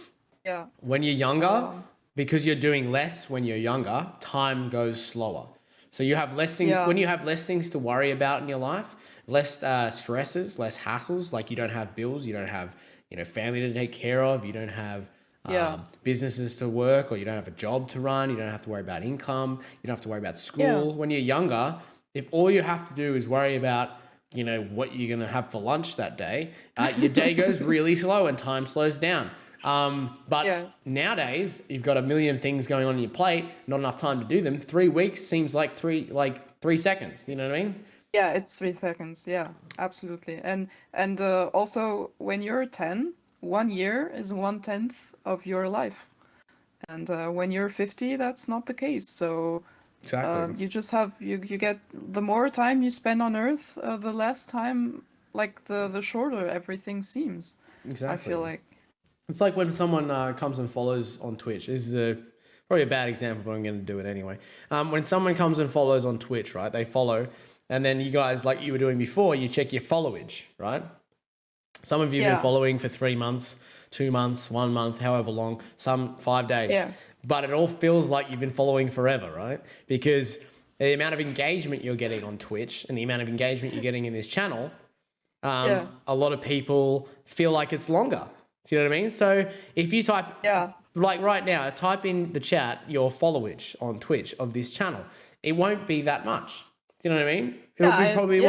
Speaker 2: Yeah.
Speaker 1: When you're younger,
Speaker 2: Um,
Speaker 1: because you're doing less when you're younger, time goes slower. So you have less things,
Speaker 2: yeah.
Speaker 1: when you have less things to worry about in your life, less stresses, less hassles, like you don't have bills, you don't have, family to take care of, you don't have
Speaker 2: Yeah.
Speaker 1: businesses to work, or you don't have a job to run, you don't have to worry about income, you don't have to worry about
Speaker 2: Yeah.
Speaker 1: school. When you're younger, if all you have to do is worry about, what you're going to have for lunch that day, your day goes really slow and time slows down. But
Speaker 2: Yeah.
Speaker 1: nowadays, you've got a million things going on your plate, not enough time to do them. 3 weeks seems like 3 seconds. You know what I mean?
Speaker 2: Yeah, it's 3 seconds. Yeah, absolutely. And also when you're 10, 1 year is 1/10 of your life. And when you're 50, that's not the case. So
Speaker 1: Exactly.
Speaker 2: you just have you get the more time you spend on Earth, the less time, like the shorter everything seems. I
Speaker 1: Exactly.
Speaker 2: feel like.
Speaker 1: It's like when someone comes and follows on Twitch. This is probably a bad example, but I'm going to do it anyway. When someone comes and follows on Twitch, right? They follow, and then you guys, like you were doing before, you check your followage, right? Some of you have been following for 3 months, 2 months, 1 month, however long, some 5 days.
Speaker 2: Yeah.
Speaker 1: But it all feels like you've been following forever, right? Because the amount of engagement you're getting on Twitch and the amount of engagement you're getting in this channel, a lot of people feel like it's longer. See what I mean? So if you type, like right now, type in the chat your followage on Twitch of this channel, it won't be that much. You know what I mean? It'll be probably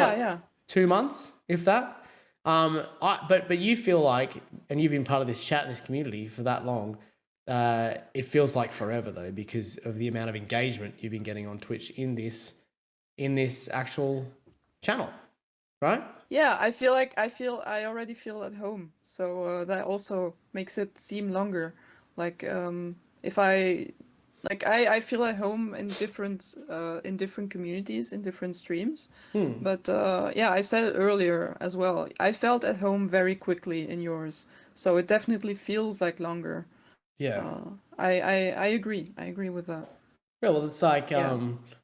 Speaker 1: 2 months, if that. But you feel like, and you've been part of this chat and this community for that long, it feels like forever though, because of the amount of engagement you've been getting on Twitch in this actual channel, right?
Speaker 2: Yeah, I already feel at home. So that also makes it seem longer. Like if I feel at home in different communities, in different streams. But I said it earlier as well. I felt at home very quickly in yours. So it definitely feels like longer.
Speaker 1: Yeah.
Speaker 2: I agree. I agree with that.
Speaker 1: Yeah, well, it's like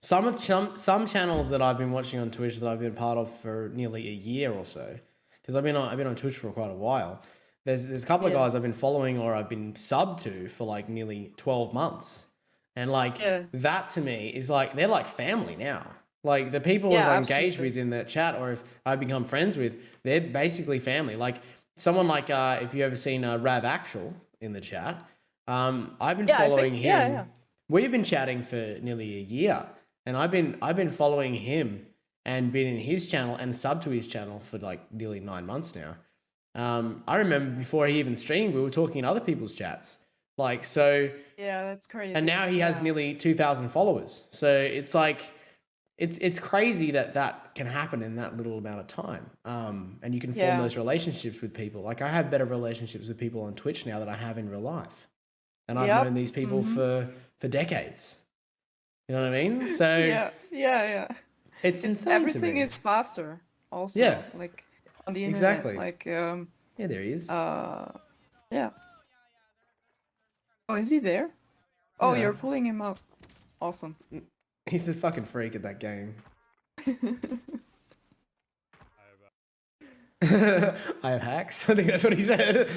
Speaker 1: some channels that I've been watching on Twitch that I've been part of for nearly a year or so, because I've been on Twitch for quite a while. There's a couple of guys I've been following or I've been subbed to for like nearly 12 months, and like that to me is like they're like family now. Like the people that I engage with in the chat or if I become friends with, they're basically family. Like someone like if you ever seen Rav Actual in the chat, I've been following him. Yeah. We've been chatting for nearly a year, and I've been following him and been in his channel and subbed to his channel for like nearly 9 months now. I remember before he even streamed, we were talking in other people's chats. Like, so.
Speaker 2: Yeah, that's crazy.
Speaker 1: And now he has nearly 2,000 followers. So it's like, it's crazy that can happen in that little amount of time. And you can form those relationships with people. Like I have better relationships with people on Twitch now than I have in real life. And I've known these people for decades. You know what I mean? So
Speaker 2: yeah.
Speaker 1: It's insane.
Speaker 2: Everything is faster also. Yeah. Like on the internet.
Speaker 1: Exactly.
Speaker 2: Like
Speaker 1: yeah, there he is.
Speaker 2: Yeah. Oh, is he there? Oh, you're pulling him up. Awesome.
Speaker 1: He's a fucking freak at that game. I have hacks. I think that's what he said.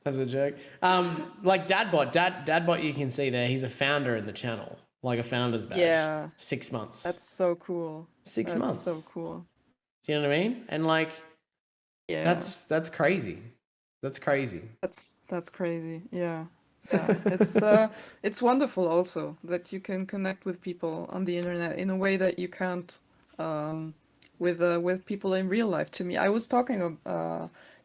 Speaker 1: That's a joke. Like Dadbot, you can see there. He's a founder in the channel, like a founder's badge. Yeah. 6 months.
Speaker 2: That's so cool.
Speaker 1: 6 months.
Speaker 2: So cool.
Speaker 1: Do you know what I mean? And like, that's crazy. That's crazy.
Speaker 2: That's crazy. Yeah. It's wonderful also that you can connect with people on the internet in a way that you can't with people in real life. To me, I was talking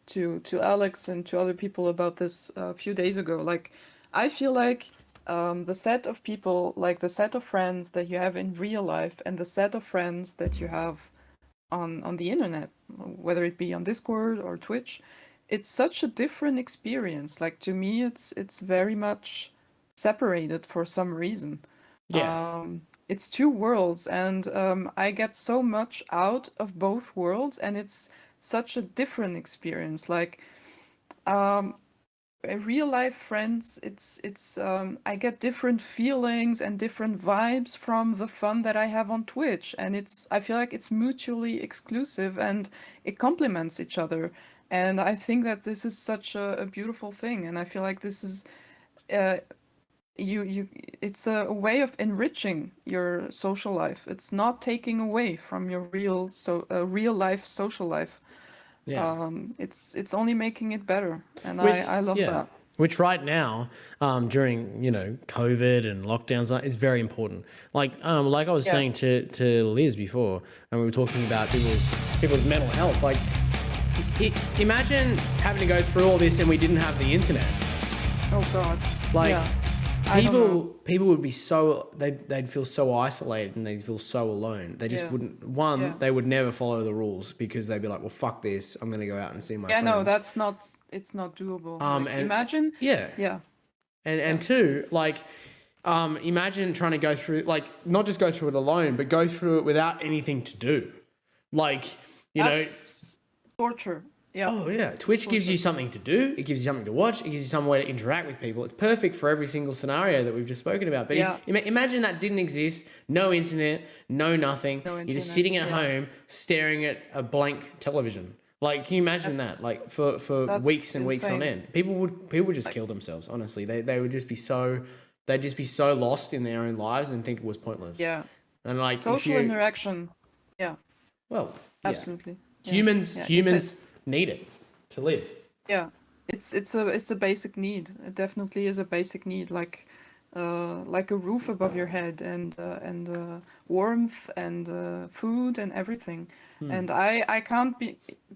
Speaker 2: to Alex and to other people about this a few days ago. Like, I feel like the set of people, like the set of friends that you have in real life and the set of friends that you have on the internet, whether it be on Discord or Twitch, it's such a different experience. Like to me, it's very much separated for some reason. Yeah. It's two worlds, and I get so much out of both worlds, and it's such a different experience. Like real life friends, it's I get different feelings and different vibes from the fun that I have on Twitch, and I feel like it's mutually exclusive and it complements each other. And I think that this is such a beautiful thing, and I feel like this is it's a way of enriching your social life. It's not taking away from your real life social life. Yeah. It's only making it better, and I love that.
Speaker 1: Which right now, during COVID and lockdowns, is very important. Like I was saying to Liz before, and we were talking about people's mental health. Like, imagine having to go through all this and we didn't have the internet.
Speaker 2: Oh God!
Speaker 1: Like people would be they'd feel so isolated and they'd feel so alone. They just wouldn't. They would never follow the rules because they'd be like, well, fuck this. I'm gonna go out and see my friends.
Speaker 2: No, that's not. It's not doable. Like, imagine.
Speaker 1: Yeah. And two, like, imagine trying to go through, like, not just go through it alone, but go through it without anything to do. Like,
Speaker 2: that's torture. Yeah,
Speaker 1: Oh yeah,
Speaker 2: it's
Speaker 1: Twitch
Speaker 2: full
Speaker 1: gives you
Speaker 2: circle.
Speaker 1: something to do. It gives you something to watch. It gives you some way to interact with people. It's perfect for every single scenario that we've just spoken about. But
Speaker 2: Yeah,
Speaker 1: imagine that didn't exist. No internet, no nothing.
Speaker 2: no
Speaker 1: You're just
Speaker 2: internet.
Speaker 1: sitting at
Speaker 2: Yeah,
Speaker 1: home staring at a blank television. Like, can you imagine that?
Speaker 2: that's
Speaker 1: Like for
Speaker 2: that's
Speaker 1: weeks and weeks on
Speaker 2: insane.
Speaker 1: end, people would just
Speaker 2: Like,
Speaker 1: kill themselves. Honestly, they would just be so they'd just be so lost in their own lives and think it was pointless.
Speaker 2: yeah,
Speaker 1: And like if
Speaker 2: social
Speaker 1: you
Speaker 2: interaction. Yeah,
Speaker 1: well yeah,
Speaker 2: absolutely. Yeah,
Speaker 1: humans
Speaker 2: yeah.
Speaker 1: humans need it to live.
Speaker 2: Yeah, it's a basic need. It definitely is a basic need, like a roof above your head and warmth and food and everything. And I can't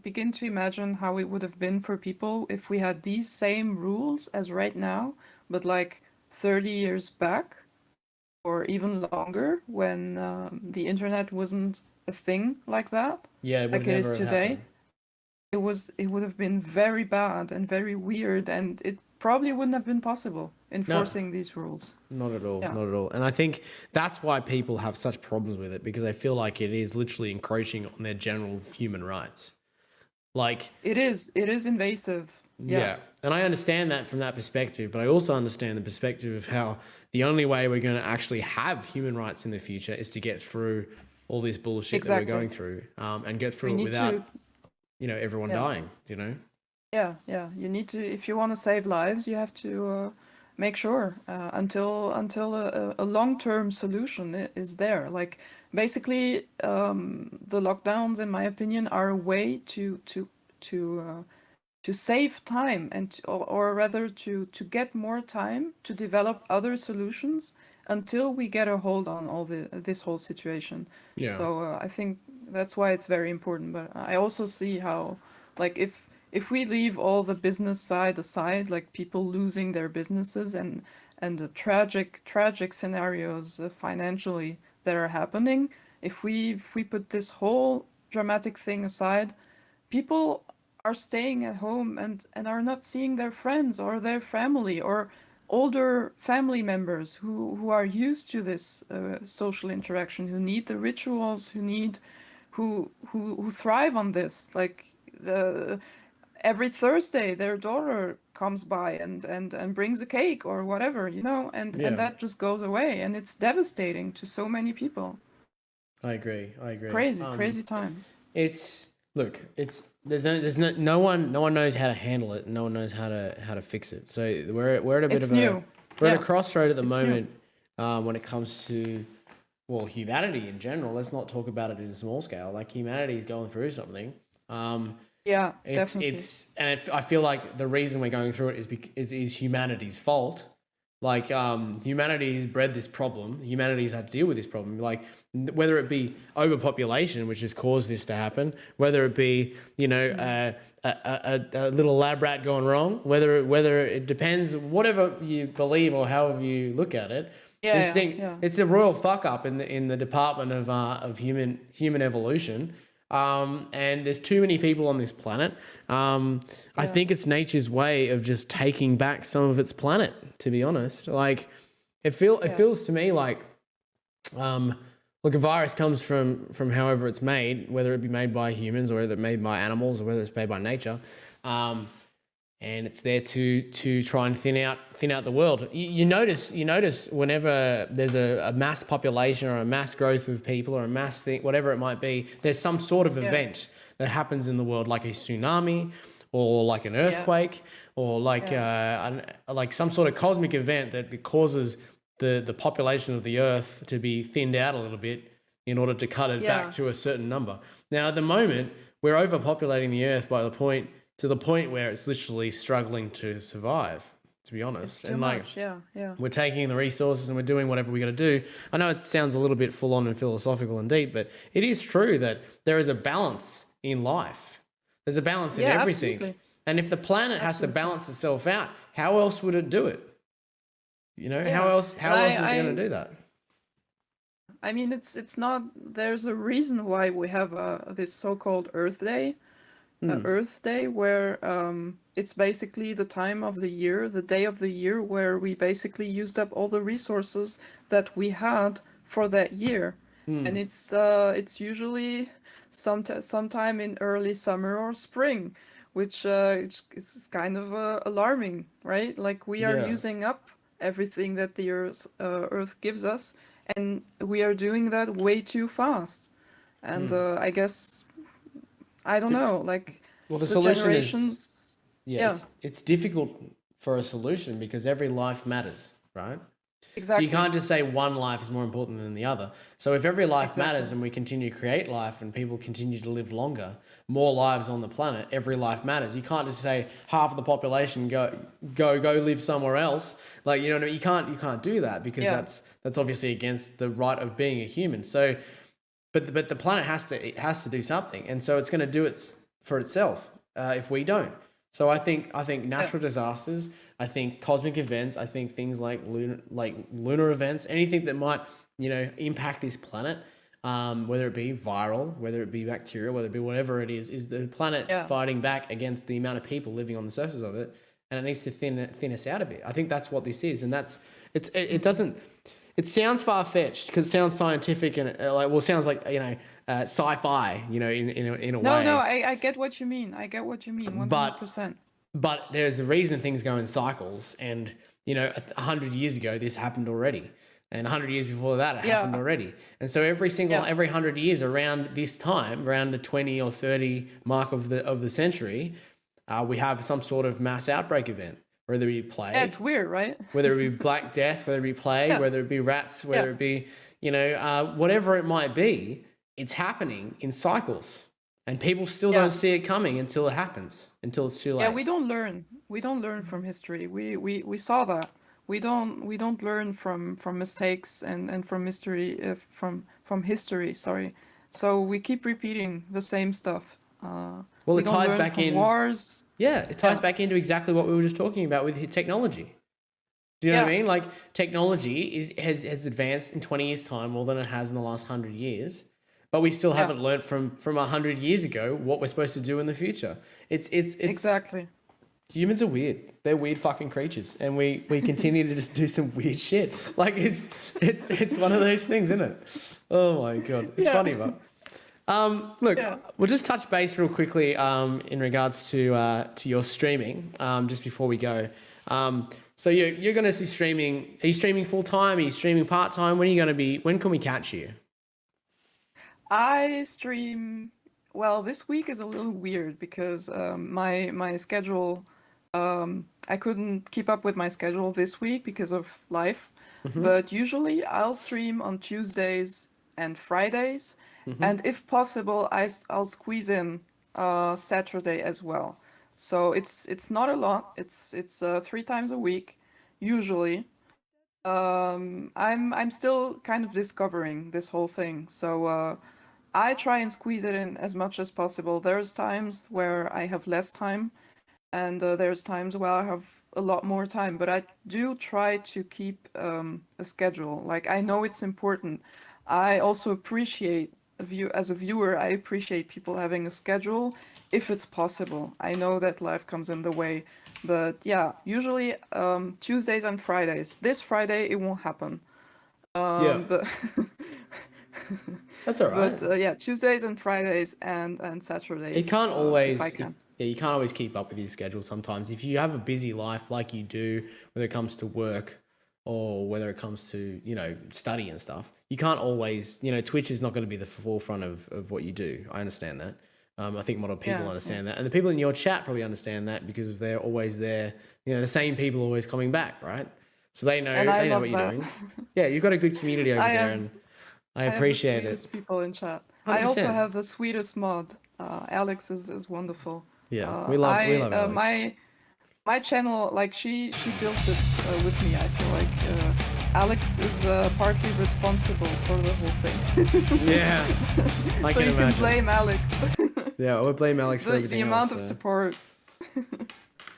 Speaker 2: begin to imagine how it would have been for people if we had these same rules as right now, but like 30 years back or even longer when the internet wasn't a thing like that,
Speaker 1: Yeah, it would
Speaker 2: like it is
Speaker 1: never
Speaker 2: today.
Speaker 1: happen.
Speaker 2: It would have been very bad and very weird, and it probably wouldn't have been possible
Speaker 1: No,
Speaker 2: enforcing these rules.
Speaker 1: not at all.
Speaker 2: Yeah,
Speaker 1: Not at all. And I think that's why people have such problems with it, because they feel like it is literally encroaching on their general human rights. Like,
Speaker 2: it is. It is invasive. Yeah,
Speaker 1: yeah. And I understand that from that perspective, but I also understand the perspective of how the only way we're going to actually have human rights in the future is to get through all this bullshit that we're going
Speaker 2: exactly.
Speaker 1: through, and get
Speaker 2: We
Speaker 1: through it
Speaker 2: need
Speaker 1: without,
Speaker 2: to.
Speaker 1: everyone
Speaker 2: Yeah,
Speaker 1: dying, you know?
Speaker 2: yeah. You need to. If you want to save lives, you have to make sure until a long-term solution is there. Like basically, the lockdowns, in my opinion, are a way to to save time or rather to get more time to develop other solutions until we get a hold on all this whole situation.
Speaker 1: Yeah.
Speaker 2: So I think that's why it's very important. But I also see how, like, if we leave all the business side aside, like people losing their businesses and the tragic scenarios financially that are happening, if we put this whole dramatic thing aside, people are staying at home and are not seeing their friends or their family or older family members who are used to this social interaction, who need the rituals, who thrive on this. Like the every Thursday, their daughter comes by and brings a cake or whatever, and
Speaker 1: Yeah.
Speaker 2: that just goes away, and it's devastating to so many people.
Speaker 1: I agree. I agree.
Speaker 2: Crazy times.
Speaker 1: It's look, it's no one knows how to handle it. No one knows how to fix it. So we're at a bit
Speaker 2: It's
Speaker 1: of a
Speaker 2: new.
Speaker 1: we're at a
Speaker 2: Yeah,
Speaker 1: crossroad at the
Speaker 2: it's new.
Speaker 1: moment, when it comes to, well, humanity in general. Let's not talk about it in a small scale. Like, humanity is going through something.
Speaker 2: Yeah,
Speaker 1: It's
Speaker 2: definitely.
Speaker 1: it's and I feel like the reason we're going through it is humanity's fault. Like, humanity has bred this problem. Humanity's had to deal with this problem. Like, whether it be overpopulation, which has caused this to happen, whether it be a little lab rat going wrong, whether it depends, whatever you believe or however you look at it.
Speaker 2: Yeah,
Speaker 1: This
Speaker 2: yeah,
Speaker 1: thing,
Speaker 2: yeah.
Speaker 1: it's a royal fuck up in the department of human evolution. And there's too many people on this planet. I
Speaker 2: Yeah.
Speaker 1: think it's nature's way of just taking back some of its planet. To be honest, like, it
Speaker 2: Yeah.
Speaker 1: feels to me like, look, a virus comes from however it's made, whether it be made by humans or whether it's made by animals or whether it's made by nature. And it's there to try and thin out the world. You notice whenever there's a mass population or a mass growth of people or a mass thing, whatever it might be, there's some sort of
Speaker 2: Yeah.
Speaker 1: event that happens in the world, like a tsunami or like an
Speaker 2: Yeah.
Speaker 1: earthquake or like like some sort of cosmic event that causes the population of the earth to be thinned out a little bit in order to cut it
Speaker 2: Yeah.
Speaker 1: back to a certain number. Now, at the moment, we're overpopulating the earth to the point where it's literally struggling to survive, to be honest.
Speaker 2: It's too
Speaker 1: And like,
Speaker 2: much. Yeah. Yeah.
Speaker 1: we're taking the resources and we're doing whatever we got to do. I know it sounds a little bit full on and philosophical and deep, but it is true that there is a balance in life. There's a balance in
Speaker 2: Yeah,
Speaker 1: everything.
Speaker 2: absolutely.
Speaker 1: And if the planet has to
Speaker 2: Absolutely.
Speaker 1: balance itself out, how else would it do it? How
Speaker 2: Yeah.
Speaker 1: else
Speaker 2: And
Speaker 1: how else is it going to do that?
Speaker 2: I mean, it's not. There's a reason why we have this so-called Earth Day, where it's basically the time of the year, the day of the year, where we basically used up all the resources that we had for that year, and it's usually sometime in early summer or spring, which is kind of alarming, right? Like we are
Speaker 1: Yeah.
Speaker 2: using up everything that the Earth gives us, and we are doing that way too fast. And I guess I don't
Speaker 1: But,
Speaker 2: know, like
Speaker 1: well, the
Speaker 2: the
Speaker 1: solution is,
Speaker 2: generations,
Speaker 1: yeah,
Speaker 2: yeah,
Speaker 1: it's difficult for a solution because every life matters, right? So you
Speaker 2: exactly,
Speaker 1: can't just say one life is more important than the other. So if every life matters
Speaker 2: exactly,
Speaker 1: and we continue to create life and people continue to live longer, more lives on the planet, every life matters. You can't just say half of the population go live somewhere else. Like, you know what I mean? You can't do that because
Speaker 2: yeah,
Speaker 1: that's obviously against the right of being a human. So but the planet has to do something, and so it's going to do it for itself if we don't. So I think
Speaker 2: yeah,
Speaker 1: natural disasters, I think cosmic events, I think things like lunar events, anything that might impact this planet, whether it be viral, whether it be bacterial, whether it be whatever it is the planet
Speaker 2: yeah,
Speaker 1: fighting back against the amount of people living on the surface of it, and it needs to thin us out a bit. I think that's what this is, and it doesn't. It sounds far fetched because it sounds scientific and sounds like sci-fi, in a
Speaker 2: no, no,
Speaker 1: way.
Speaker 2: I get what you mean. I get what you mean,
Speaker 1: But
Speaker 2: 100%.
Speaker 1: but there's a reason things go in cycles, and 100 years ago this happened already, and 100 years before that it happened
Speaker 2: Yeah,
Speaker 1: already, and so
Speaker 2: yeah,
Speaker 1: every 100 years around this time, around the 20 or 30 mark of the century, we have some sort of mass outbreak event, whether it be
Speaker 2: yeah. It's
Speaker 1: plague,
Speaker 2: weird, right?
Speaker 1: whether it be Black Death, whether it be plague,
Speaker 2: Yeah,
Speaker 1: whether it be rats,
Speaker 2: yeah,
Speaker 1: whether it be, whatever it might be, it's happening in cycles. And people still don't
Speaker 2: yeah.
Speaker 1: see it coming until it happens, until it's too
Speaker 2: Yeah,
Speaker 1: late.
Speaker 2: we don't learn. We don't learn from history. We saw that. We don't learn from mistakes and from mystery from history. Sorry. So we keep repeating the same stuff.
Speaker 1: Well,
Speaker 2: We
Speaker 1: it
Speaker 2: don't
Speaker 1: ties
Speaker 2: learn
Speaker 1: back
Speaker 2: from
Speaker 1: in,
Speaker 2: wars.
Speaker 1: yeah, it ties
Speaker 2: Yeah,
Speaker 1: back into exactly what we were just talking about with technology. Do you know what
Speaker 2: yeah,
Speaker 1: I mean? Like technology has advanced in 20 years' time more than it has in the last 100 years, but we still
Speaker 2: yeah.
Speaker 1: haven't learned from 100 years ago what we're supposed to do in the future. It's
Speaker 2: Exactly.
Speaker 1: humans are weird. They're weird fucking creatures, and we continue to just do some weird shit. Like it's one of those things, isn't it? Oh my god, it's
Speaker 2: Yeah,
Speaker 1: funny, but look,
Speaker 2: yeah.
Speaker 1: we'll just touch base real quickly in regards to your streaming just before we go. So you're going to be streaming. Are you streaming full time? Are you streaming part time? When are you going to be? When can we catch you?
Speaker 2: I stream. Well, this week is a little weird because my schedule. I couldn't keep up with my schedule this week because of life. But usually I'll stream on Tuesdays and Fridays, and if possible, I'll squeeze in Saturday as well. So it's not a lot. It's 3 times a week, usually. I'm still kind of discovering this whole thing. So I try and squeeze it in as much as possible. There's times where I have less time, and there's times where I have a lot more time. But I do try to keep a schedule. Like I know it's important. I also appreciate as a viewer. I appreciate people having a schedule if it's possible. I know that life comes in the way, but yeah, usually Tuesdays and Fridays. This Friday it won't happen.
Speaker 1: Yeah,
Speaker 2: But
Speaker 1: that's all right.
Speaker 2: but yeah, Tuesdays and Fridays and
Speaker 1: You
Speaker 2: Saturdays
Speaker 1: can't
Speaker 2: if I
Speaker 1: always,
Speaker 2: can.
Speaker 1: yeah, you can't always keep up with your schedule. Sometimes, if you have a busy life like you do, whether it comes to work or whether it comes to study and stuff, you can't always. Twitch is not going to be the forefront of what you do. I understand that. I think a lot of people
Speaker 2: Yeah, yeah,
Speaker 1: understand that, and the people in your chat probably understand that because they're always there. The same people always coming back, right? So they
Speaker 2: and
Speaker 1: know
Speaker 2: I
Speaker 1: they know what
Speaker 2: love
Speaker 1: you're
Speaker 2: that.
Speaker 1: doing. Yeah, you've got a good community over
Speaker 2: I
Speaker 1: there,
Speaker 2: have
Speaker 1: and I
Speaker 2: I have the
Speaker 1: appreciate it.
Speaker 2: sweetest people in chat. I also
Speaker 1: 100%.
Speaker 2: have the sweetest mod. Alex is wonderful.
Speaker 1: Yeah,
Speaker 2: Uh,
Speaker 1: we
Speaker 2: I
Speaker 1: love Alex.
Speaker 2: my channel, like she built this with me. I feel like Alex is partly responsible for the whole thing.
Speaker 1: Yeah, I
Speaker 2: So
Speaker 1: can
Speaker 2: you can
Speaker 1: imagine.
Speaker 2: blame Alex.
Speaker 1: Yeah, I would blame Alex for
Speaker 2: The
Speaker 1: everything else.
Speaker 2: amount of
Speaker 1: So
Speaker 2: support.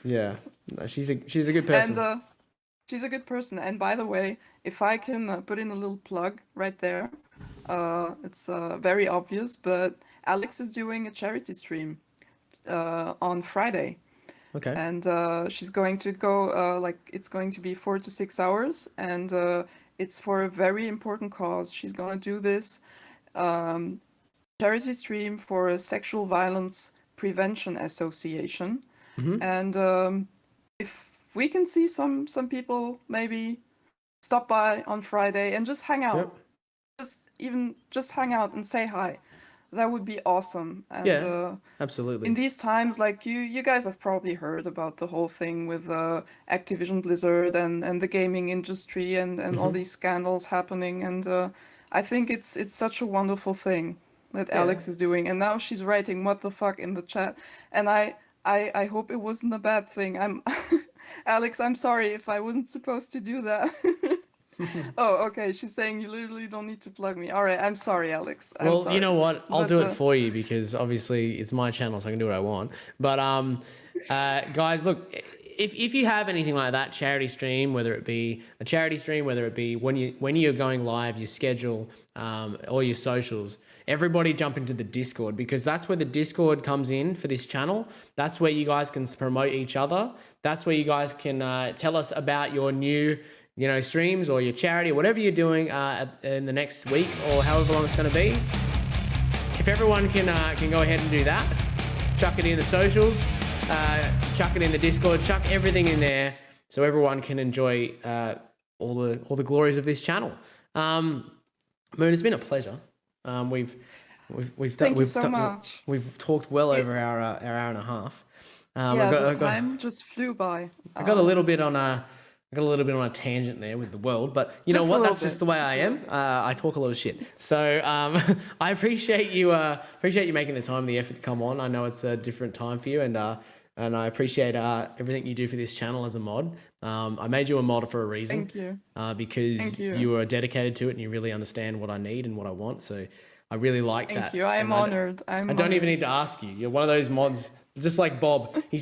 Speaker 1: yeah, no, she's a good
Speaker 2: And
Speaker 1: person.
Speaker 2: she's a good person. And by the way, if I can put in a little plug right there, it's very obvious, but Alex is doing a charity stream on Friday.
Speaker 1: Okay.
Speaker 2: And she's going to go, like, it's going to be 4 to 6 hours, and it's for a very important cause. She's going to do this um, charity stream for sexual violence Prevention Association.
Speaker 1: Mm-hmm.
Speaker 2: And if we can see some people maybe stop by on Friday and just hang out,
Speaker 1: Yep.
Speaker 2: just hang out and say hi, that would be awesome. And
Speaker 1: Yeah, absolutely.
Speaker 2: in these times, like you guys have probably heard about the whole thing with Activision Blizzard and the gaming industry and all
Speaker 1: Mm-hmm.
Speaker 2: these scandals happening. And I think it's such a wonderful thing that
Speaker 1: Yeah.
Speaker 2: Alex is doing. And now she's writing "what the fuck" in the chat, and I hope it wasn't a bad thing. I'm Alex, I'm sorry if I wasn't supposed to do that. Oh, okay. She's saying you literally don't need to plug me. All right, I'm sorry, Alex. I'm
Speaker 1: Well, you
Speaker 2: sorry.
Speaker 1: know what? I'll
Speaker 2: But
Speaker 1: do it for you because obviously it's my channel, so I can do what I want. But guys, look, if you have anything like that charity stream, whether it be a charity stream, whether it be when you're going live, your schedule, or your socials, everybody jump into the Discord because that's where the Discord comes in for this channel. That's where you guys can promote each other. That's where you guys can tell us about your new streams or your charity or whatever you're doing in the next week or however long it's going to be. If everyone can go ahead and do that, chuck it in the socials, chuck it in the Discord, chuck everything in there so everyone can enjoy all the glories of this channel. Moon, it's been a pleasure. We've
Speaker 2: thank you so much.
Speaker 1: We've talked well over our hour and a half.
Speaker 2: Yeah, time just flew by.
Speaker 1: I got a little bit on a tangent there with the world, but you know what? That's just the way I am. I talk a lot of shit. So I appreciate you making the time and the effort to come on. I know it's a different time for you, and I appreciate everything you do for this channel as a mod. I made you a mod for a reason.
Speaker 2: Thank you.
Speaker 1: Because
Speaker 2: Thank you.
Speaker 1: you are dedicated to it and you really understand what I need and what I want. So I really like that.
Speaker 2: Thank you. I'm honored.
Speaker 1: I don't even need to ask you. You're one of those mods. Just like Bob, he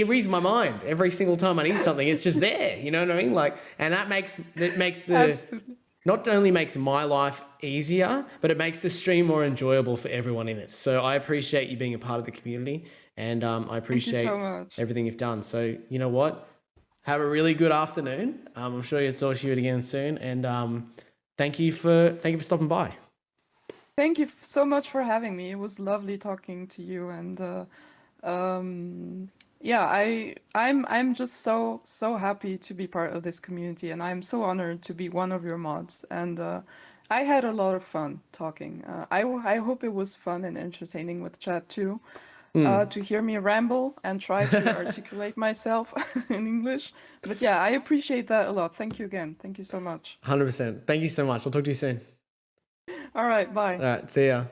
Speaker 1: reads my mind every single time I need something. It's just there, you know what I mean? Like, and that makes
Speaker 2: Absolutely.
Speaker 1: not only makes my life easier, but it makes the stream more enjoyable for everyone in it. So I appreciate you being a part of the community, and I appreciate
Speaker 2: so much.
Speaker 1: everything you've done. So you know what? Have a really good afternoon. I'm sure you'll talk to you again soon, and thank you for stopping by.
Speaker 2: Thank you so much for having me. It was lovely talking to you, and yeah, I'm just so happy to be part of this community, and I'm so honored to be one of your mods. And I had a lot of fun talking. I hope it was fun and entertaining with chat too. To hear me ramble and try to articulate myself in English. But yeah, I appreciate that a lot. Thank you again. Thank you so much.
Speaker 1: 100%. Thank you so much. I'll talk to you soon.
Speaker 2: All right, bye.
Speaker 1: All right, see ya.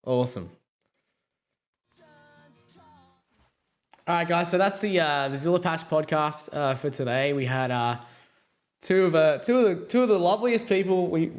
Speaker 1: Awesome. All right, guys. So that's the Zilla Patch podcast for today. We had two of the loveliest people we